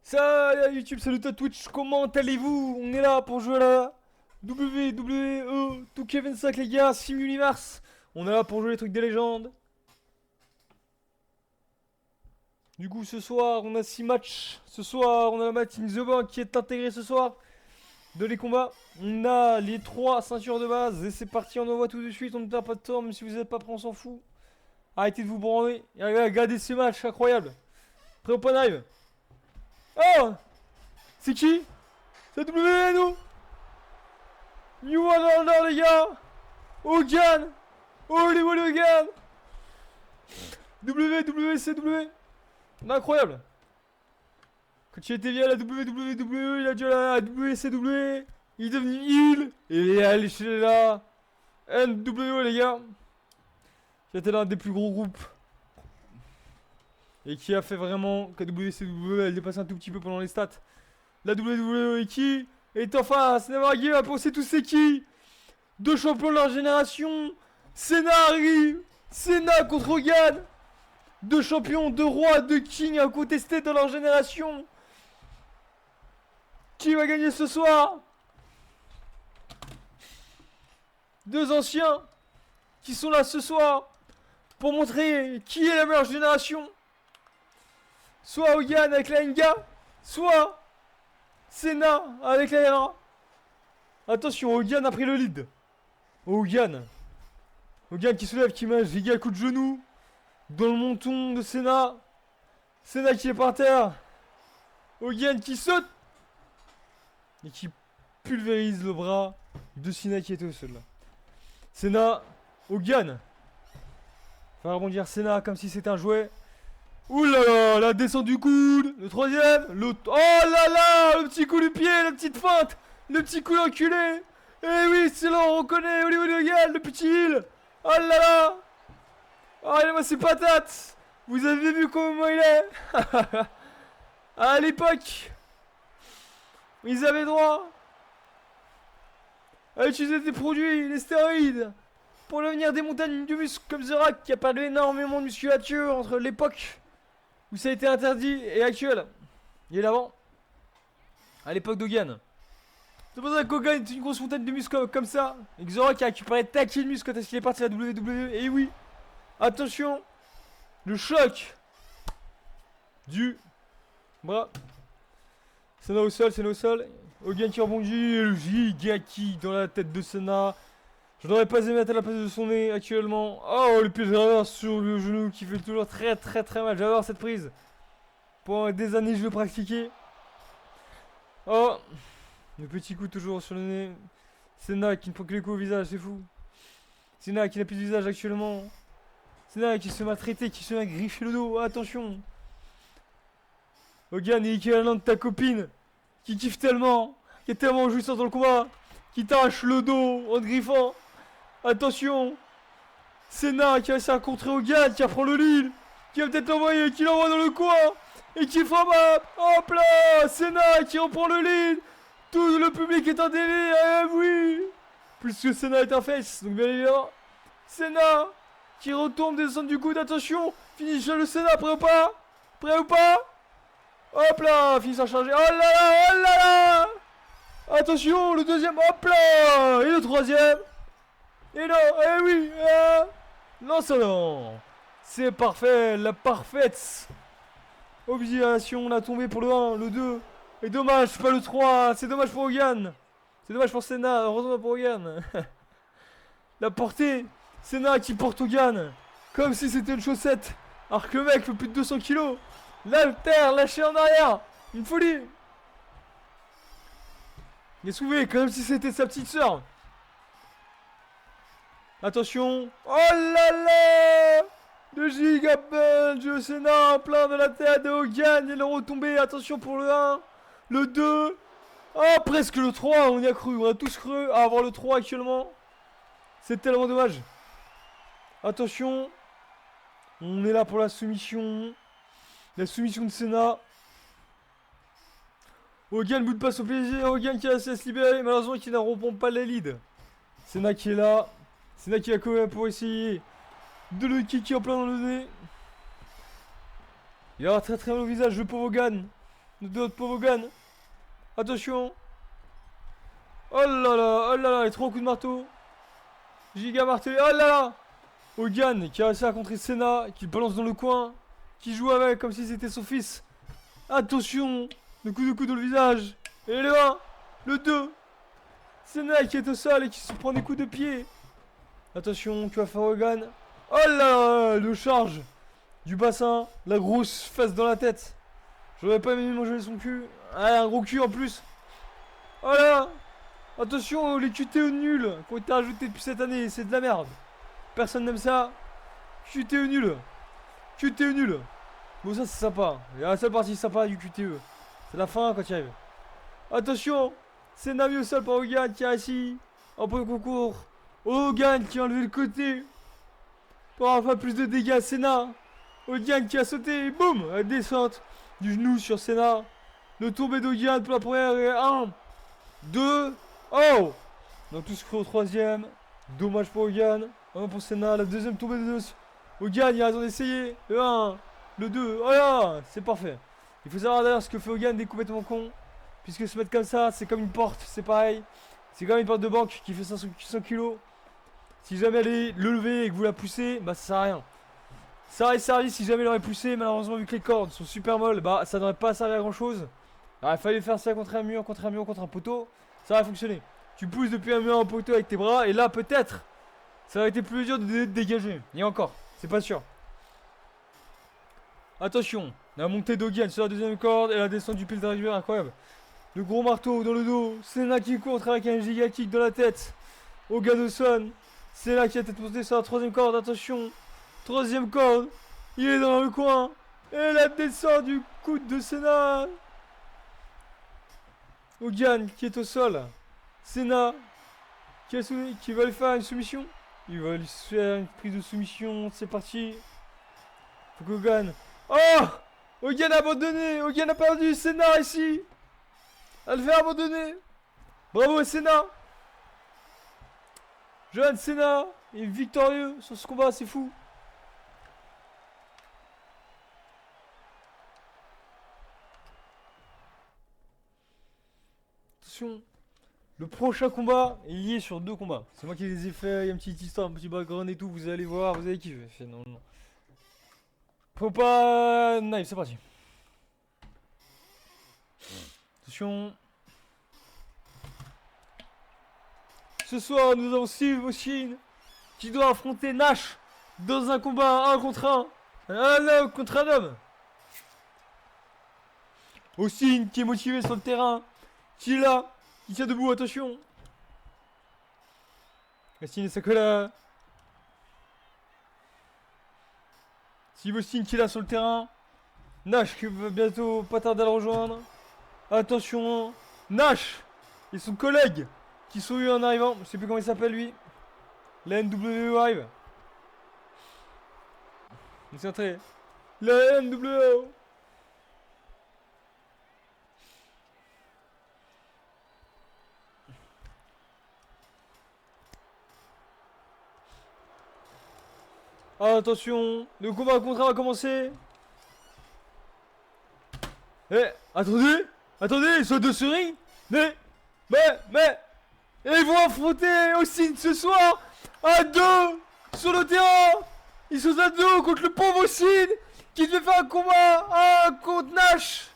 Salut YouTube, salut à Twitch, comment allez-vous? On est là pour jouer à la WWE 2K25 les gars, Sim Universe. On est là pour jouer les trucs des légendes. Du coup ce soir on a 6 matchs. Ce soir on a la match in the bank qui est intégrée ce soir de les combats. On a les 3 ceintures de base et c'est parti, on envoie tout de suite, on ne perd pas de temps, même si vous n'êtes pas prêts on s'en fout. Arrêtez de vous branler et regardez ces matchs incroyables. Prêt au live. Oh, c'est qui? C'est W, nous. New World Order, les gars. Hogan. Hollywood Hogan. WCW. Incroyable. Quand il était via la WWE, il a déjà la WCW. Il est devenu heel. Et il est allé chez la NWO, les gars. Qui était l'un des plus gros groupes. Et qui a fait vraiment que WCW elle dépasse un tout petit peu pendant les stats. La WWE qui est en face. Never give up, on sait tous c'est qui. Deux champions de leur génération. Cena arrive. Cena contre Hogan. Deux champions, deux rois, deux kings incontestés dans leur génération. Qui va gagner ce soir? Deux anciens qui sont là ce soir pour montrer qui est la meilleure génération. Soit Hogan avec la NGA, soit Cena avec la RA. Attention, Hogan a pris le lead. Hogan qui se lève, qui met giga coup de genou dans le menton de Cena. Cena qui est par terre. Hogan qui saute et qui pulvérise le bras de Cena qui était au sol. Cena, Hogan. Faire rebondir Cena comme si c'était un jouet. Ouh là là, la descente du coude, le troisième, l'autre. Oh là là, le petit coup du pied, la petite feinte, le petit coup d'enculé. Eh oui, c'est là, on reconnaît Hollywood Hogan, le petit heel. Oh là là. Oh, regardez-moi ses patates. Vous avez vu comment il est. À l'époque, ils avaient droit à utiliser des produits, les stéroïdes, pour devenir des montagnes de muscles comme The Rock qui a perdu énormément de musculature entre l'époque où ça a été interdit et actuel. Il est l'avant. À l'époque d'Hogan. C'est pour ça qu'Hogan est une grosse montagne de muscles comme ça. Et que The Rock a récupéré taquet de muscles quand est-ce qu'il est parti à la WWE. Et oui. Attention. Le choc. Du bras. Cena au sol, Cena au sol. Hogan qui rebondit. Et le giga kick dans la tête de Cena. Je n'aurais pas aimé être à la place de son nez actuellement. Oh, le pied de travers sur le genou qui fait toujours très mal. J'adore cette prise. Pendant des années, je veux pratiquer. Oh, le petit coup toujours sur le nez. Cena qui ne prend que les coups au visage, c'est fou. Cena qui n'a plus de visage actuellement. Cena qui se m'a traité, qui se m'a griffé le dos. Attention. Hogan est l'équivalent de ta copine. Qui kiffe tellement. Qui est tellement jouissant dans le combat. Qui t'arrache le dos en te griffant. Attention. Cena qui a essayé de contrer Hogan, qui reprend le lead, qui va peut-être l'envoyer, qui l'envoie dans le coin, et qui frappe. Hop là. Cena qui reprend le lead. Tout le public est en délire, oui. Plus que Cena est un face, donc bien évidemment. Cena qui retombe des descentes du coude, attention. Finish le Cena, prêt ou pas? Prêt ou pas? Hop là, finish à charger. Oh là là, oh là là. Attention, le deuxième, hop là. Et le troisième. Et non, eh oui, non, ça non. C'est parfait, la parfaite obligation, la tombée pour le 1, le 2. Et dommage, pas le 3, c'est dommage pour Hogan. C'est dommage pour Cena, heureusement pour Hogan. La portée, Cena qui porte Hogan, comme si c'était une chaussette. Alors que le mec fait plus de 200 kilos. L'alter lâché en arrière, une folie. Il est soulevé comme si c'était sa petite soeur. Attention. Oh là là. Le giga punch de Cena en plein de la tête de Hogan. Il est retombé. Attention pour le 1. Le 2. Oh, presque le 3. On y a cru. On a tous cru à avoir le 3 actuellement. C'est tellement dommage. Attention. On est là pour la soumission. La soumission de Cena. Hogan bout de passe au plaisir. Hogan qui a essayé de se libérer. Malheureusement, qui ne répond pas les leads. Cena qui est là. Cena qui a couru pour essayer de le kicker en plein dans le nez. Il a très mal au visage, le pauvre Hogan. Notre pauvre Hogan. Attention. Oh là là, les 3 coups de marteau. Giga martelé, oh là là. Hogan qui a réussi à contrer Cena, qui le balance dans le coin, qui joue avec comme si c'était son fils. Attention, le coup de coude dans le visage. Et le 1, le 2. Cena qui est au sol et qui se prend des coups de pied. Attention, que va faire Hogan. Oh là là, le charge du bassin, la grosse face dans la tête. J'aurais pas aimé manger son cul. Ah, un gros cul en plus. Oh là. Attention, les QTE nuls qui ont été rajoutés depuis cette année, c'est de la merde. Personne n'aime ça. QTE nul. QTE nul. Bon, ça c'est sympa. Il y a la seule partie sympa du QTE. C'est la fin quand il arrive. Attention, c'est Nami au sol par Hogan qui a assis en point de concours. Hogan qui a enlevé le côté pour avoir plus de dégâts. Cena. Hogan qui a sauté. Boum. La descente du genou sur Cena. Le tombé d'Hogan pour la première. Et 1, 2. Oh. On a tous cru au 3ème. Dommage pour Hogan. 1 pour Cena. La deuxième tombée de dos. Hogan, il a raison d'essayer. Le 1. Le 2. Oh là. C'est parfait. Il faut savoir d'ailleurs ce que fait Hogan, des complètement con. Puisque se mettre comme ça, c'est comme une porte. C'est pareil. C'est comme une porte de banque qui fait 500 kg. Si jamais elle est le lever et que vous la poussez, bah ça sert à rien. Ça aurait servi si jamais elle aurait poussé. Malheureusement, vu que les cordes sont super molles, bah ça n'aurait pas servi à grand chose. Alors il fallait faire ça contre un mur, contre un poteau. Ça aurait fonctionné. Tu pousses depuis un mur à un poteau avec tes bras. Et là, peut-être, ça aurait été plus dur de dégager. Et encore, c'est pas sûr. Attention, la montée d'Hogan sur la deuxième corde et la descente du pile d'arrivée, incroyable. Le gros marteau dans le dos. Cena qui contre avec un giga kick dans la tête. Hogan au sol. Cena qui a tête montée sur la troisième corde. Attention. Troisième corde. Il est dans le coin. Et la descente du coude de Cena. Hogan qui est au sol. Cena qui va lui faire une soumission. Il va lui faire une prise de soumission. C'est parti. Faut qu'Hogan. Oh! Hogan a abandonné. Hogan a perdu. Cena ici. Elle fait abandonner. Bravo Cena. John Cena est victorieux sur ce combat, c'est fou. Attention. Le prochain combat est lié sur 2 combats. C'est moi qui les ai fait, il y a une petite histoire, un petit background et tout, vous allez voir, vous allez kiffer. Non, non. Faut pas... Knife, c'est parti. Attention. Ce soir, nous avons Steve Austin qui doit affronter Nash dans un combat 1 contre 1. Un homme contre un homme. Austin qui est motivé sur le terrain. Qui est là. Qui tient debout, attention. Austin et Sakola. Steve Austin qui est là sur le terrain. Nash qui va bientôt pas tarder à le rejoindre. Attention. Nash et son collègue qui sont eu en arrivant. Je sais plus comment il s'appelle lui. La NWO arrive. Concentré. La NWO. Attention, le combat contre va commencer. Eh, attendez, ils sont 2 souris. Mais, et ils vont affronter Austin ce soir à 2 sur le terrain. Ils sont à 2 contre le pauvre Austin qui devait faire un combat contre Nash.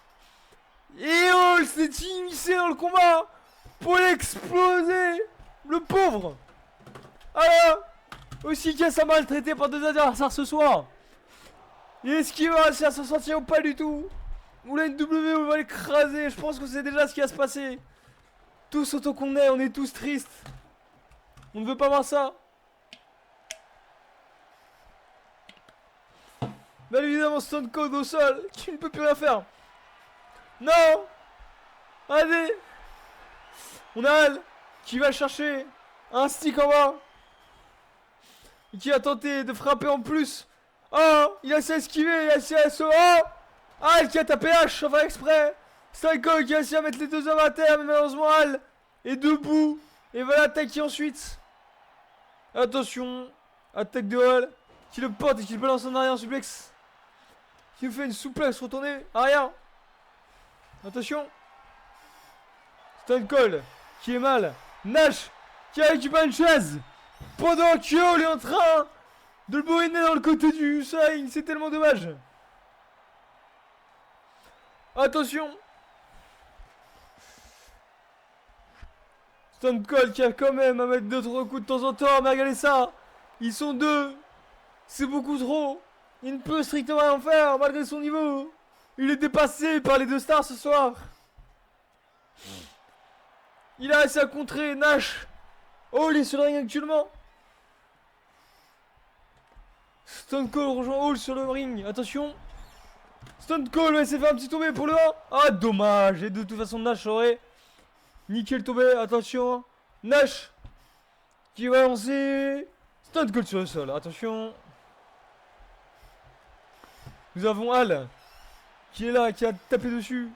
Et il s'est immiscé dans le combat pour l'exploser. Le pauvre. Alors, aussi qui a maltraité par 2 adversaires ce soir. Et est-ce qu'il va réussir à s'en sortir ou pas du tout? Ou la NWO va l'écraser? Je pense que c'est déjà ce qui va se passer. Tous autant qu'on est, on est tous tristes. On ne veut pas voir ça. Bien évidemment, Stone Cold au sol, qui ne peut plus rien faire. Non. Allez. On a Al qui va chercher un stick en bas. Et qui a tenté de frapper en plus. Oh, il a essayé d'esquiver, il a essayé de se... Oh, Al qui a tapé H sans faire exprès. Stone Cold qui a essayé de mettre les 2 hommes à terre, mais malheureusement Al est debout et va l'attaquer ensuite. Attention, attaque de Al qui le porte et qui le balance en arrière en suplex. Qui nous fait une souplex retournée arrière. Attention. Stone Cold qui est mal. Nash qui a récupéré une chaise. Pendant que Hall est en train de le bourriner dans le côté du ring. C'est tellement dommage. Attention. Stone Cold qui a quand même à mettre 2-3 coups de temps en temps. Mais regardez ça. Ils sont deux. C'est beaucoup trop. Il ne peut strictement rien faire malgré son niveau. Il est dépassé par les deux stars ce soir. Il a assez à contrer Nash. Hall est sur le ring actuellement. Stone Cold rejoint Hall sur le ring. Attention. Stone Cold va essayer de faire un petit tombé pour le 1. Ah dommage. Et de toute façon Nash aurait niqué le tombé. Attention. Nash qui va lancer. Stone Cold sur le sol. Attention. Nous avons Hall qui est là, qui a tapé dessus.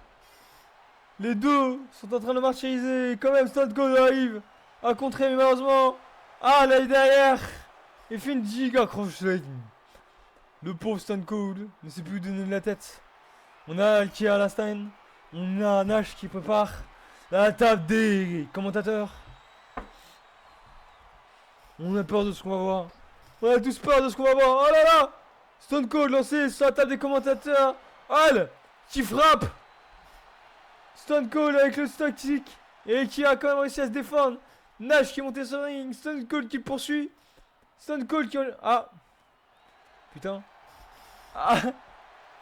Les deux sont en train de martyriser. Quand même, Stone Cold arrive à contrer, mais malheureusement, Hall est derrière. Et fait une giga crochet. Le pauvre Stone Cold ne sait plus où donner de la tête. On a Hall qui est à la Stein. On a Nash qui prépare la table des commentateurs. On a peur de ce qu'on va voir. On a tous peur de ce qu'on va voir. Oh là là! Stone Cold lancé sur la table des commentateurs. Hall qui frappe. Stone Cold avec le stock kick. Et qui a quand même réussi à se défendre. Nash qui est monté sur le ring. Stone Cold qui poursuit. Stone Cold qui... Ah. Putain. Ah.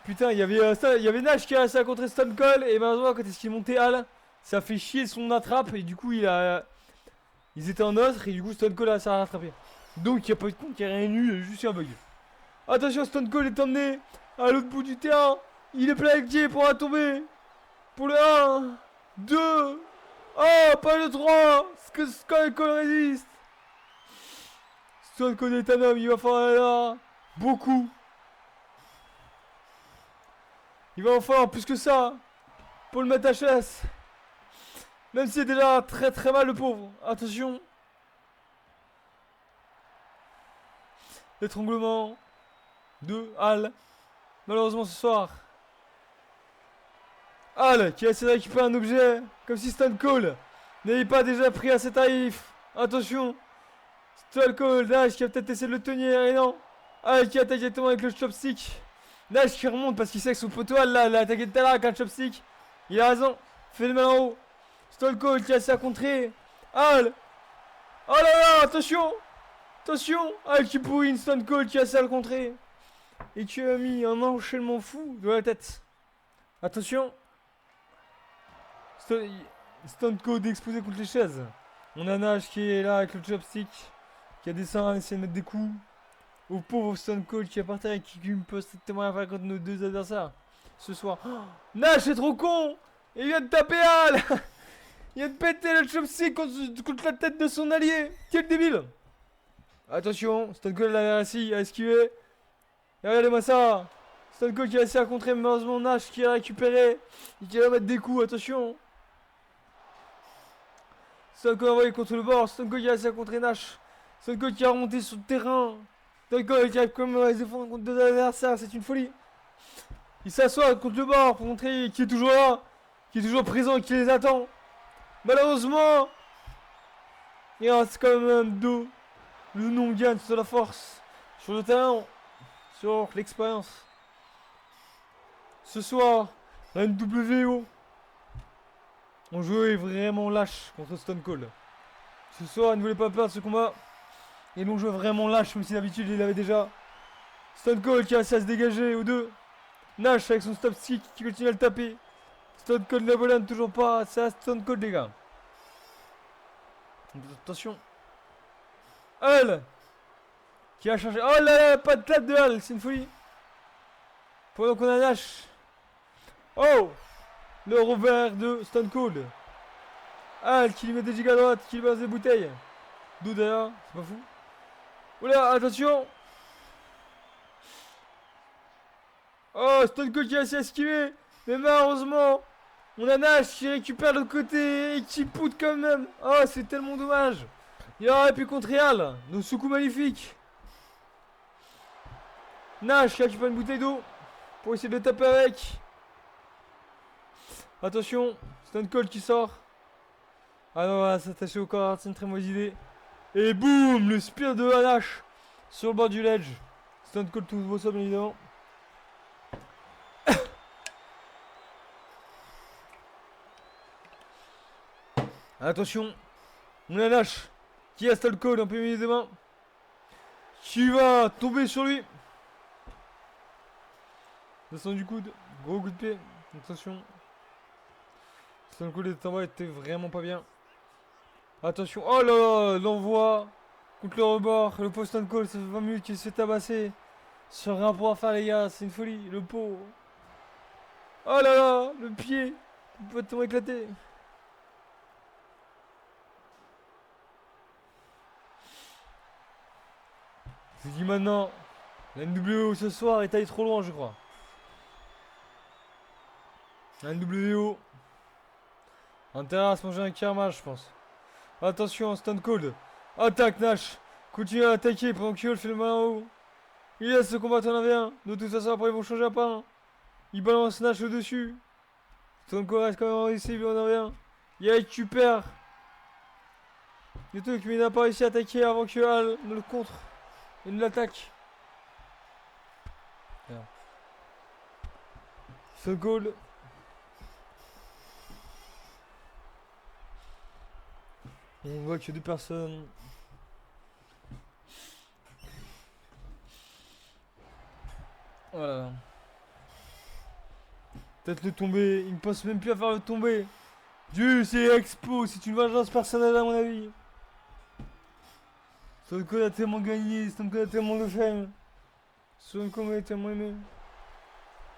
Putain, il y avait Nash qui a réussi à contrer Stone Cold. Et malheureusement, quand est-ce qu'il est monté Hall, ça a fait chier son attrape. Et du coup, ils étaient en os. Et du coup, Stone Cold a réussi à rattraper. Donc, il n'y a pas eu de compte, il n'y a rien eu. Il y a juste eu un bug. Attention, Stone Cold est emmené à l'autre bout du terrain. Il est plaqué pour la tomber. Pour le 1, 2. Oh, pas le 3. Stone Cold résiste. Stone Cold est un homme. Il va falloir aller là. Beaucoup. Il va en falloir plus que ça. Pour le mettre à chasse. Même si c'est déjà très très mal le pauvre. Attention. L'étranglement de Hall. Malheureusement ce soir. Hall qui a essayé de récupérer un objet. Comme si Stone Cold n'avait pas déjà pris assez tarif. Attention. Stone Cold, Nash qui a peut-être essayé de le tenir. Et non. Hall qui attaque directement avec le chopstick. Nash qui remonte parce qu'il sait que son poteau Hall là, l'a attaqué tout à l'heure avec un chopstick. Il a raison. Fait le mal en haut. Stone Cold qui a essayé à contrer. Hall. Oh là là, attention. Attention. Hall qui pourrit Stone Cold qui a essayé à le contrer. Et qui a mis un enchaînement fou de la tête. Attention. Stone Cold exposé contre les chaises. On a Nash qui est là avec le chopstick. Qui a descendu à essayer de mettre des coups. Au pauvre Stone Cold qui est par terre et qui ne peut strictement rien faire contre nos deux adversaires. Ce soir. Oh, Nash est trop con. Il vient de taper Hall. Il vient de péter le chopstick contre la tête de son allié. Quel débile. Attention. Stone Cold a réussi à esquiver. Et regardez-moi ça. Stone Cold qui a réussi à contrer, malheureusement Nash qui a récupéré. Et qui va mettre des coups, attention. Stone Cold envoyé contre le bord. Stone Cold qui a réussi à contrer Nash. Stone Cold qui a remonté sur le terrain. Stone Cold qui arrive quand même à se défendre contre deux adversaires, c'est une folie. Il s'assoit contre le bord pour montrer qu'il est toujours là. Qu'il est toujours présent et qu'il les attend. Malheureusement, il reste quand même deux. Le nom gagne sur la force, sur le talent, sur l'expérience. Ce soir, la NWO, on jouait vraiment lâche contre Stone Cold. Ce soir, il ne voulait pas perdre ce combat. Et l'on jouait vraiment lâche, même si d'habitude il l'avait déjà. Stone Cold qui a réussi à se dégager aux deux. Nash avec son stop stick qui continue à le taper. Stone Cold ne volane toujours pas. C'est à Stone Cold, les gars. Attention. Hall qui a changé. Oh là là, pas de clap de Hall, c'est une folie. Pendant qu'on a Nash. Oh, le revers de Stone Cold. Hall qui lui met des gigas droites, qui lui balance des bouteilles. D'où d'ailleurs, c'est pas fou. Oula, attention. Oh, Stone Cold qui a essayé d'esquiver. Mais malheureusement, on a Nash qui récupère l'autre côté et qui poutre quand même. Oh, c'est tellement dommage. Il aurait pu contrer Hall. Nos soucous magnifiques. Nash qui récupère une bouteille d'eau pour essayer de le taper avec. Attention, Stone Cold qui sort. Ah non, voilà, s'attacher au corps, c'est une très mauvaise idée. Et boum, le spear de Hanash sur le bord du ledge. Stone Cold tout nouveau ça, bien évidemment. Attention, on a Nash qui a Stone Cold en plein milieu des mains. Qui va tomber sur lui. Descend du coude, gros coup de pied. Attention. Stone Cold est en bas, était vraiment pas bien. Attention, oh là là, l'envoi contre le rebord. Le pauvre Stone Cold, ça fait 20 minutes qu'il se fait tabasser. Sans rien pouvoir faire, les gars, c'est une folie, le pauvre. Oh là là, le pied, il peut tellement éclater. Je vous dis maintenant, la NWO ce soir est allée trop loin, je crois. La NWO. Intérêt à se manger un karma, je pense. Attention, Stone Cold. Attaque Nash. Continue à attaquer pendant que fait le malin en haut. Il laisse ce combattre en 1v1. De toute façon, après, ils vont changer à pas un. Il balance Nash au-dessus. Stone Cold reste quand même en réussi, lui en 1v1. Il récupère. Le truc, mais il n'a pas réussi à attaquer avant que Hal ne le contre. Et ne l'attaque. Stone Cold. On voit que deux personnes. Voilà. Peut-être le tomber. Il ne pense même plus à faire le tomber. Dieu, c'est Expo. C'est une vengeance personnelle à mon avis. Stone Cold a tellement gagné. Stone Cold a tellement de fame. Stone Cold a tellement aimé.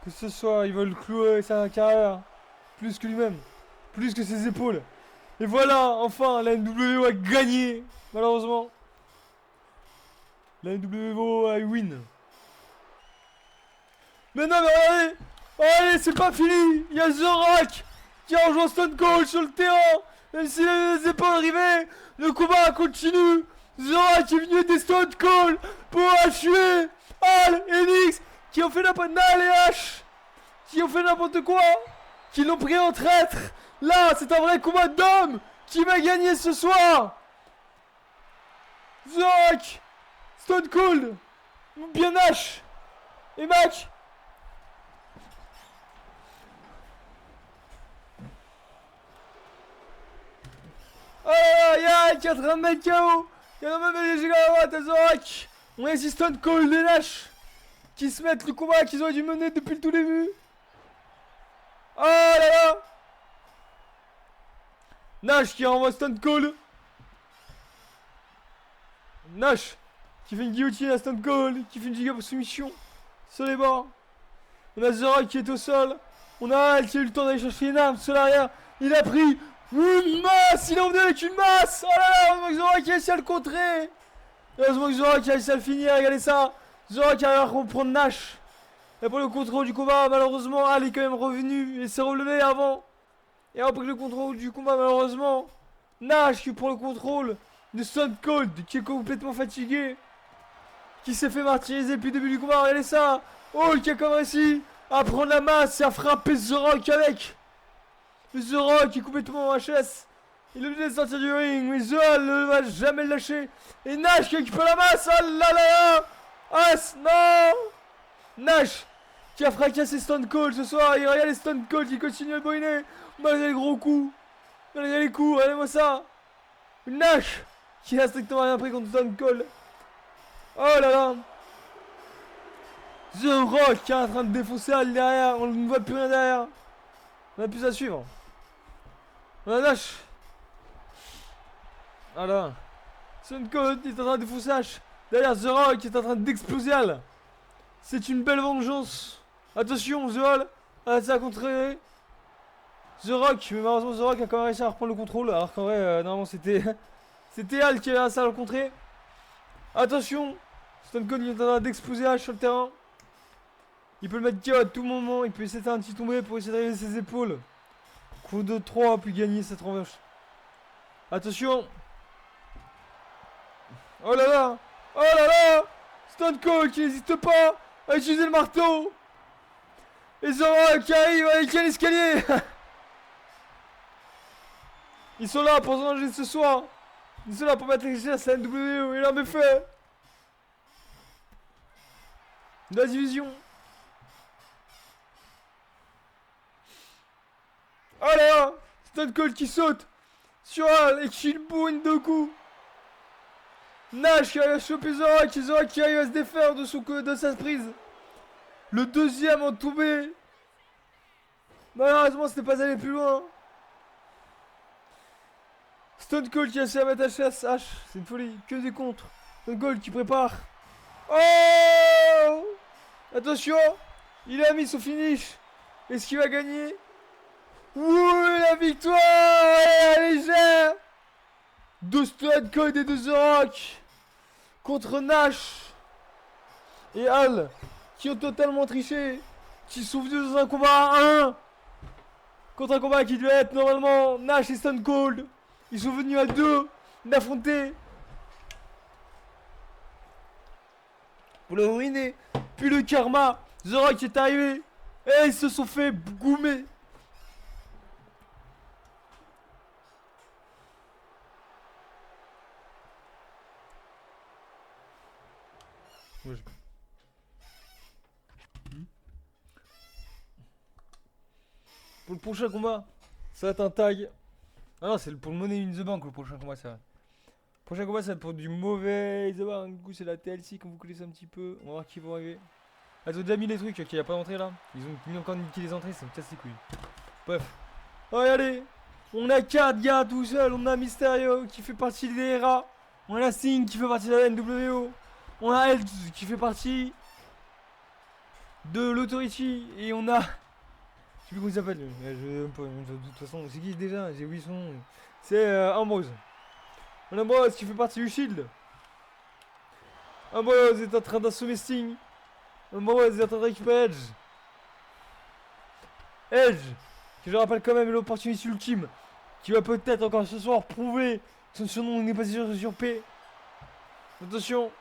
Que ce soit, ils veulent clouer sa carrière. Plus que lui-même. Plus que ses épaules. Et voilà, enfin, la NWO a gagné, malheureusement. La NWO a win. Mais non, mais allez, allez, c'est pas fini. Il y a The Rock qui a rejoint Stone Cold sur le terrain. Même s'il a les épaules rivées, le combat continue. The Rock est venu des Stone Cold pour tuer Hal et Nix qui ont fait n'importe quoi, et H qui ont fait n'importe quoi, qui l'ont pris en traître. Là, c'est un vrai combat d'homme qui va gagner ce soir. The Rock, Stone Cold, bien Nash et Mac. Oh là là, il y a 80 mètres KO. Il y en a même les gars à droite à The Rock. On a ici Stone Cold et Nash qui se mettent le combat qu'ils auraient dû mener depuis le tout début. Oh là là. Nash qui renvoie Stone Cold. Nash qui fait une guillotine à Stone Cold, qui fait une giga soumission sur les bords. On a The Rock qui est au sol. On a Hal qui a eu le temps d'aller chercher une arme sur l'arrière. Il a pris une masse. Il est revenu avec une masse. Oh là là, heureusement que The Rock a réussi à le contrer. Heureusement que The Rock a réussi à le finir. Regardez ça. The Rock a réussi à reprendre Nash. Et pour le contrôle du combat, malheureusement, Hal est quand même revenu et s'est relevé avant. Et après le contrôle du combat, malheureusement, Nash qui prend le contrôle de Stone Cold, qui est complètement fatigué, qui s'est fait martyriser depuis le début du combat. Regardez ça. Hulk qui a comme réussi à prendre la masse et à frapper The Rock avec. The Rock qui est complètement en HS. Il est obligé de sortir du ring, mais The Hulk ne va jamais le lâcher. Et Nash qui récupère la masse. Oh là là là. As, non. Nash qui a fracassé Stone Cold ce soir. Et regardez Stone Cold qui continue à le boiner malgré les gros coups. Malgré les coups, regardez-moi ça. Nash qui a strictement rien pris contre Stone Cold. Oh là là. The Rock qui est en train de défoncer Hal derrière. On ne voit plus rien derrière. On a plus à suivre. On a Nash. Voilà. Stone Cold est en train de défoncer Nash. Derrière The Rock qui est en train d'exploser Hal. C'est une belle vengeance. Attention, The Hal a ça à contrer. The Rock, mais malheureusement The Rock a quand même réussi à reprendre le contrôle. Alors qu'en vrai, normalement c'était c'était Hal qui avait ça à le contrer. Attention, Stone Cold est en train d'exploser Hal sur le terrain. Il peut le mettre KO à tout moment. Il peut essayer de faire un petit tombé pour essayer de réveiller ses épaules. Coup de 3 puis gagner cette revanche. Attention. Oh là là. Oh là là. Stone Cold qui n'hésite pas à utiliser le marteau. Et The Rock qui arrive avec l'escalier. Ils sont là pour s'engager ce soir. Ils sont là pour mettre les gestes à la NWO et leur fait de la division. Oh là là, Stone Cold qui saute sur Al et qui le bourrine de coups. Nash qui arrive à choper Zora qui arrive à se défaire de sa prise. Le deuxième en tombé. Malheureusement, c'était pas allé plus loin. Stone Cold qui a essayé à mettre H, c'est une folie, que des contres. Stone Cold qui prépare. Oh! Attention, il a mis son finish. Est-ce qu'il va gagner? Oui, la victoire est légère de Stone Cold et de The Rock contre Nash et Al qui ont totalement triché, qui sont venus dans un combat à 1 contre un combat qui devait être normalement Nash et Stone Cold. Ils sont venus à 2 d'affronter pour le ruiner. Puis le karma, The Rock est arrivé et ils se sont fait goumer. Pour le prochain combat, ça va être un tag. Ah non, c'est pour le Money in the Bank le prochain combat, ça va. Le prochain combat, ça va être pour du mauvais The Bank. Du coup, c'est la TLC, comme vous connaissez un petit peu. On va voir qui vont arriver. Ah, ils ont déjà mis les trucs, qu'il n'y a pas d'entrée là. Ils ont mis encore niqué les entrées, ça me casse les couilles. Bref. Regardez, on a 4 gars tout seul. On a Mysterio qui fait partie des RA. On a Sting qui fait partie de la NWO. On a Edge qui fait partie de l'Authority. Et on a... Je sais plus comment il s'appelle. De toute façon, c'est qui déjà? J'ai oublié son nom. C'est Ambrose. On a Ambrose qui fait partie du Shield. Ambrose est en train d'assommer Sting. Ambrose est en train de récupérer Edge. Edge, qui je rappelle quand même est l'opportunité ultime, qui va peut-être encore ce soir prouver que son surnom n'est pas sur P. Attention.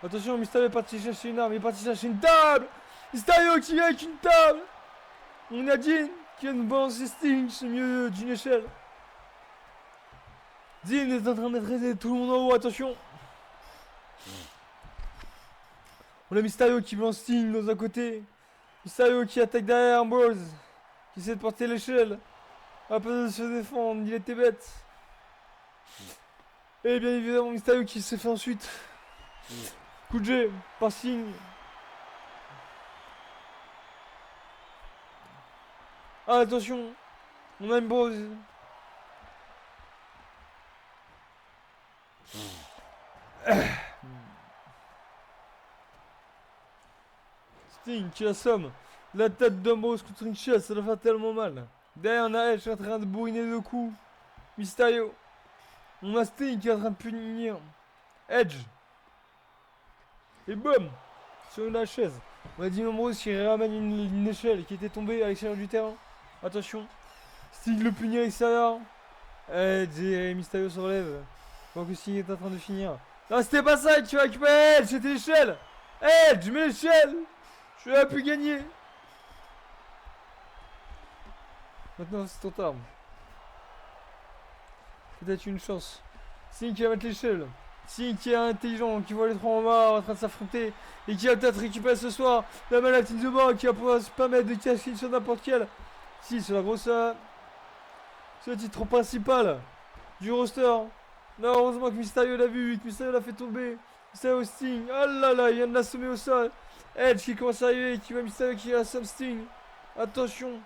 Attention, Mysterio est parti chercher une arme, il est parti chercher une table. Mysterio qui vient avec une table. On a Dean qui vient de balancer Sting, c'est mieux d'une échelle. Dean est en train de raiser tout le monde en haut, attention. On a Mysterio qui balance Sting dans un côté. Mysterio qui attaque derrière Ambrose, qui essaie de porter l'échelle. Un peu de se défendre, il était bête. Et bien évidemment Mysterio qui s'est fait ensuite. Coup de jet, passing. Ah, attention, on a Ambrose. Sting qui assomme la tête d'Ambrose contre une chaise, ça doit faire tellement mal. Derrière on a Edge en train de bourriner le coup. Mysterio. On a Sting qui est en train de punir Edge. Et boum, sur la chaise. On a dit Ambrose qui ramène une échelle qui était tombée à l'extérieur du terrain. Attention. Sting le punit à l'extérieur. Edge et Mysterio se relèvent. Donc Sting est en train de finir. Non, c'était pas ça que tu vas récupérer Edge, c'était l'échelle. Edge, mets l'échelle. Je n'ai pu gagner. Maintenant c'est ton terme. Peut-être une chance. Sting qui va mettre l'échelle. Sting qui est intelligent, qui voit les trois en bas en train de s'affronter et qui va peut-être récupérer ce soir la maladie de bas qui va pouvoir se permettre de cacher sur n'importe quel. Si, c'est la grosse. C'est le titre principal du roster. Non, heureusement que Mysterio l'a vu, que Mysterio l'a fait tomber. Mysterio Sting. Oh là là, il vient de l'assommer au sol. Edge qui commence à arriver, qui va Mysterio qui assomme Sting. Attention.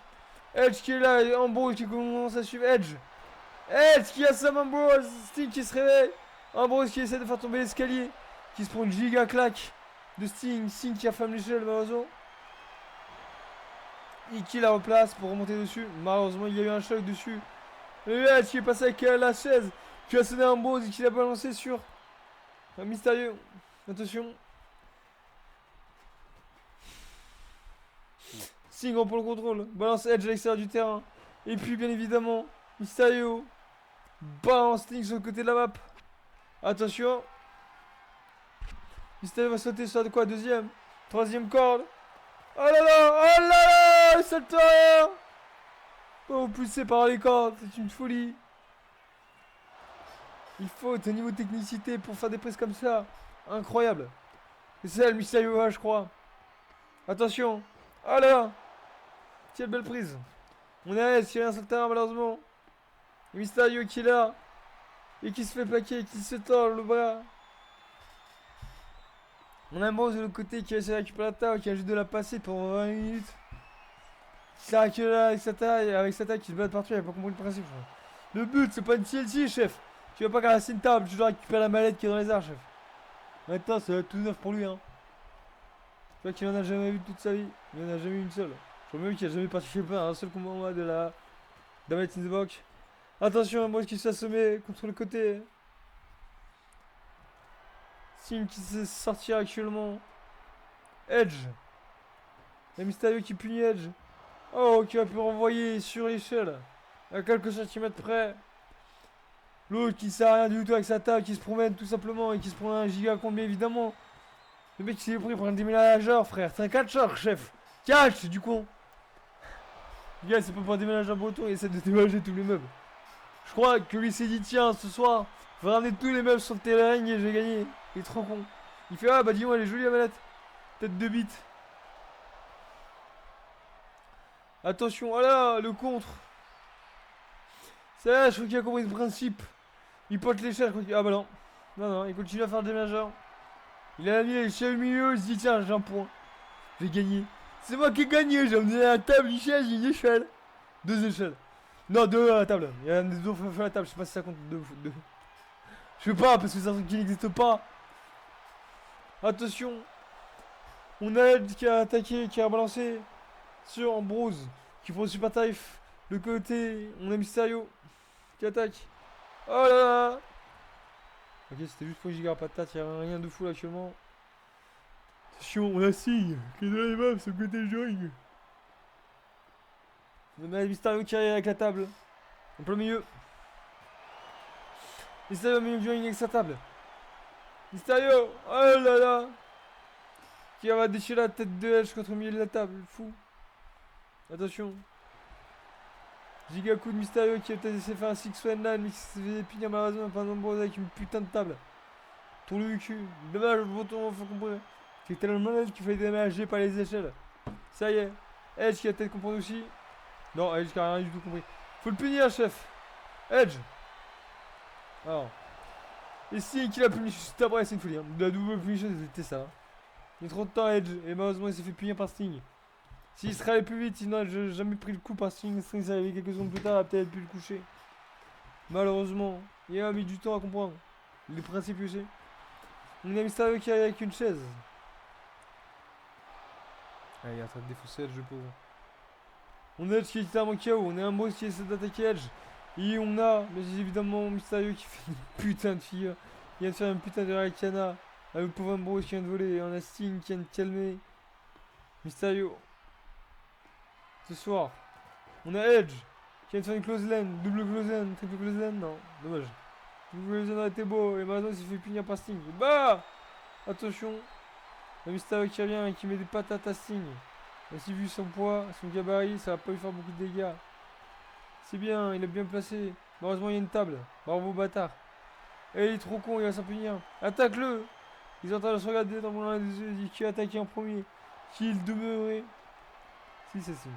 Edge qui est là, et Ambrose qui commence à suivre Edge. Edge qui assomme Ambrose. Sting qui se réveille. Ambrose qui essaie de faire tomber l'escalier. Qui se prend une giga claque de Sting. Sting qui affame l'échelle malheureusement. Et qui la replace pour remonter dessus. Malheureusement il y a eu un choc dessus. Et Edge qui est passé avec la chaise. Qui a sonné Ambrose et qui l'a balancé sur Mysterio. Attention. Sting reprend le contrôle. Balance Edge à l'extérieur du terrain. Et puis bien évidemment Mysterio balance Sting sur le côté de la map. Attention. Mysterio va sauter sur de quoi? Deuxième. Troisième corde. Oh là là. Oh là là. Il saute rien. Oh, poussé par les cordes, c'est une folie. Il faut un niveau de technicité pour faire des prises comme ça. Incroyable. C'est ça le Mysterio, je crois. Attention. Oh là. Quelle belle prise. On a S qui a un seul terrain malheureusement. Et Mysterio qui est là. Et qui se fait plaquer, qui se tord le bras. On a Ambrose de l'autre côté qui a essayé de récupérer la table, qui a juste de la passer pour 20 minutes. Il s'arrête que là avec sa taille qui se bat partout, il a pas compris le principe. Je crois. Le but c'est pas une TLC chef. Tu vas pas casser une table, tu dois récupérer la mallette qui est dans les airs chef. Maintenant ça va être tout neuf pour lui hein. Tu vois qu'il en a jamais vu toute sa vie. Il en a jamais eu une seule. Je crois même qu'il a jamais participé à un seul combat de la Dynamite in the Box. Attention Ambrose qui se fait assommer contre le côté. Signe qui s'est sorti actuellement. Edge. Et Mysterio qui punit Edge. Oh, qui va pu renvoyer sur l'échelle. À quelques centimètres près. L'autre qui sert à rien du tout avec sa table, qui se promène tout simplement et qui se prend un giga combi évidemment. Le mec qui s'est pris pour un déménageur, frère. C'est un catcheur, chef. Catch, du con. Le gars, c'est pas pour un déménageur breton, il essaie de déménager tous les meubles. Je crois que lui s'est dit, tiens, ce soir, je vais ramener tous les meubles sur le terrain et je vais gagner. Il est trop con. Il fait, ah bah dis-moi, elle est jolie la manette. Tête de bite. Attention, oh là, le contre. C'est là, je crois qu'il a compris le principe. Il porte l'échelle, je crois qu'il... Ah bah non. Non, il continue à faire le déménageur. Il a mis l'échelle au milieu, il se dit, tiens, j'ai un point. J'ai gagné. C'est moi qui ai gagné, j'ai emmené la table, une chaise, une échelle. 2 échelles. Non, 2 à la table. Il y a des autres à la table, je sais pas si ça compte 2. Je sais pas, parce que c'est un truc qui n'existe pas. Attention. On a Edge qui a attaqué, qui a balancé sur Ambrose, qui prend le super taif. Le côté, on a Mysterio qui attaque. Oh là là. Ok, c'était juste pour giga patate, il n'y a rien de fou là actuellement. Attention, on a Signe qui est dans les mains sur le côté du ring. On a Mysterio qui arrive avec la table. En plein milieu. Mysterio au milieu du ring avec sa table. Mysterio, oh là là. Qui va déchirer la tête de Edge contre le milieu de la table, fou. Attention. Giga coup de Mysterio qui a peut-être essayé de faire un 619 mais qui s'est fait finir malheureusement par Ambrose avec une putain de table. Tourne le cul. Dommage, le bouton, faut comprendre. C'est tellement Edge qu'il fallait déménager par les échelles. Ça y est. Edge qui a peut-être compris aussi. Non, Edge qui a rien du tout compris. Faut le punir, chef. Edge. Alors. Et si qu'il a puni juste après, c'est une folie. Hein. La double punition, c'était ça. Hein. Il y a trop de temps, Edge. Et malheureusement, il s'est fait punir par Sting. S'il serait allé plus vite, il n'aurait jamais pris le coup par Sting. Sting s'est arrivé quelques secondes plus tard, il a peut-être pu le coucher. Malheureusement, il a mis du temps à comprendre. Les principes, je sais. On a Mysterio qui arrive avec une chaise. Ah, il est en train de défausser Edge, le pauvre. On a Edge qui est littéralement KO. On a un boss qui essaie d'attaquer Edge. Et on a, mais évidemment, Mysterio qui fait une putain de figure. Il vient de faire une putain de Hurricane. Le pauvre Ambrose qui vient de voler. Et on a Sting qui vient de calmer Mysterio. Ce soir, on a Edge qui vient de faire une close lane. Double close lane, triple close lane. Non, dommage. Double close lane aurait été beau. Et maintenant, il s'est fait punir par Sting. Bah! Attention. Le Mysterio qui revient et qui met des patates à Sting. Ainsi, vu son poids, son gabarit, ça va pas lui faire beaucoup de dégâts. C'est bien, il est bien placé. Malheureusement, il y a une table. Bravo, bâtard. Et il est trop con, il va s'en punir. Attaque-le! Ils sont en train de se regarder dans mon des yeux. Il dit qui a attaqué en premier. Qui il demeurait. Si, c'est ça.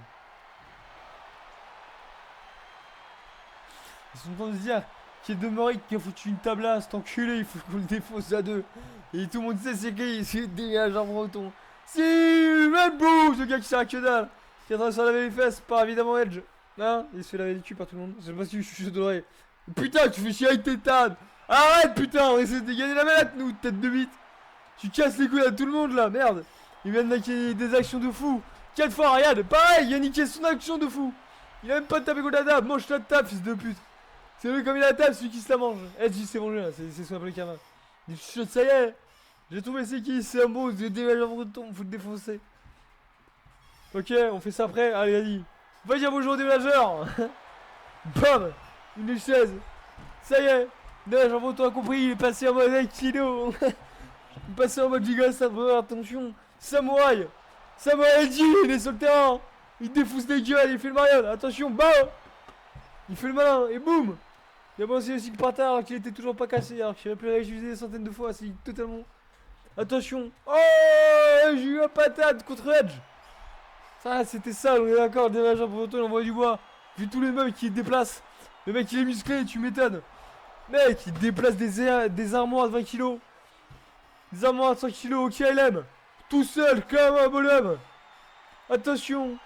Ils sont en train de se dire qui est demeuré, qui a foutu une table là, cet enculé, il faut qu'on le défausse à 2. Et tout le monde sait c'est qui, c'est dégageur breton. Si, Red Bull, ce gars qui sert à que dalle, qui est en train de se laver les fesses, par évidemment Edge. Hein, il se fait laver les culs par tout le monde. Je sais pas si je suis doré. Putain, tu fais chier avec tes tables. Arrête, putain, on essaie de gagner la manette, nous, tête de bite. Tu casses les couilles à tout le monde là, merde. Il vient de niquer des actions de fou. 4 fois, regarde, pareil, il a niqué son action de fou. Il a même pas tapé contre la table, mange ta table, fils de pute. C'est lui comme il a la table, celui qui se la mange. Edge, il s'est mangé là, c'est son appelé Kama. Il dit, ça y est, j'ai trouvé c'est qui, c'est un beau, j'ai déménagé en breton, faut le défoncer. Ok, on fait ça après, allez, vas-y. Va dire bonjour au déménageur. Bam, une chaise. Ça y est, déménageur en breton a compris, il est passé en mode Aikido. Il est passé en mode giga, ça attention. Samouraï. Samouraï Edge, il est sur le terrain. Il défonce les gueules, il fait le mariole. Attention, bah. Il fait le malin et boum. Il a balancé aussi le patard alors qu'il était toujours pas cassé. Alors qu'il aurait pu le réutiliser des centaines de fois. C'est totalement. Attention. Oh, j'ai eu un patate contre Edge. Ça, c'était ça, on est d'accord. Déménageur pour auto, il envoie du bois. Vu tous les meubles qui se déplacent. Le mec, il est musclé, tu m'étonnes. Mec, il déplace des armoires de 20 kilos. Des armoires de 100 kilos au KLM. Tout seul, comme un bonhomme. Attention.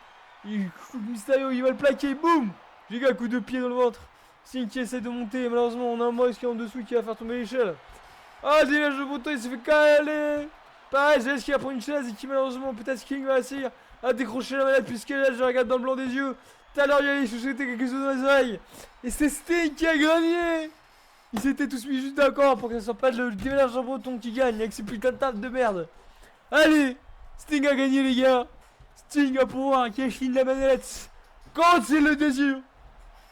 Mysterio, il va le plaquer. Boum. Giga, coup de pied dans le ventre. Sting qui essaie de monter. Malheureusement, on a un Moise qui est en dessous qui va faire tomber l'échelle. Ah, dégage le bouton, il s'est fait caler. Pareil, j'ai qui va prendre une chaise et qui malheureusement, peut-être King va essayer à décrocher la manette puisque là, je regarde dans le blanc des yeux. Tout à l'heure, il allait chuchoter quelque chose dans les oreilles. Et c'est Sting qui a gagné. Ils s'étaient tous mis juste d'accord pour que ce soit pas le déménageur breton qui gagne avec ses putains de tables de merde. Allez, Sting a gagné les gars. Sting va pouvoir cacher la manette quand c'est le désir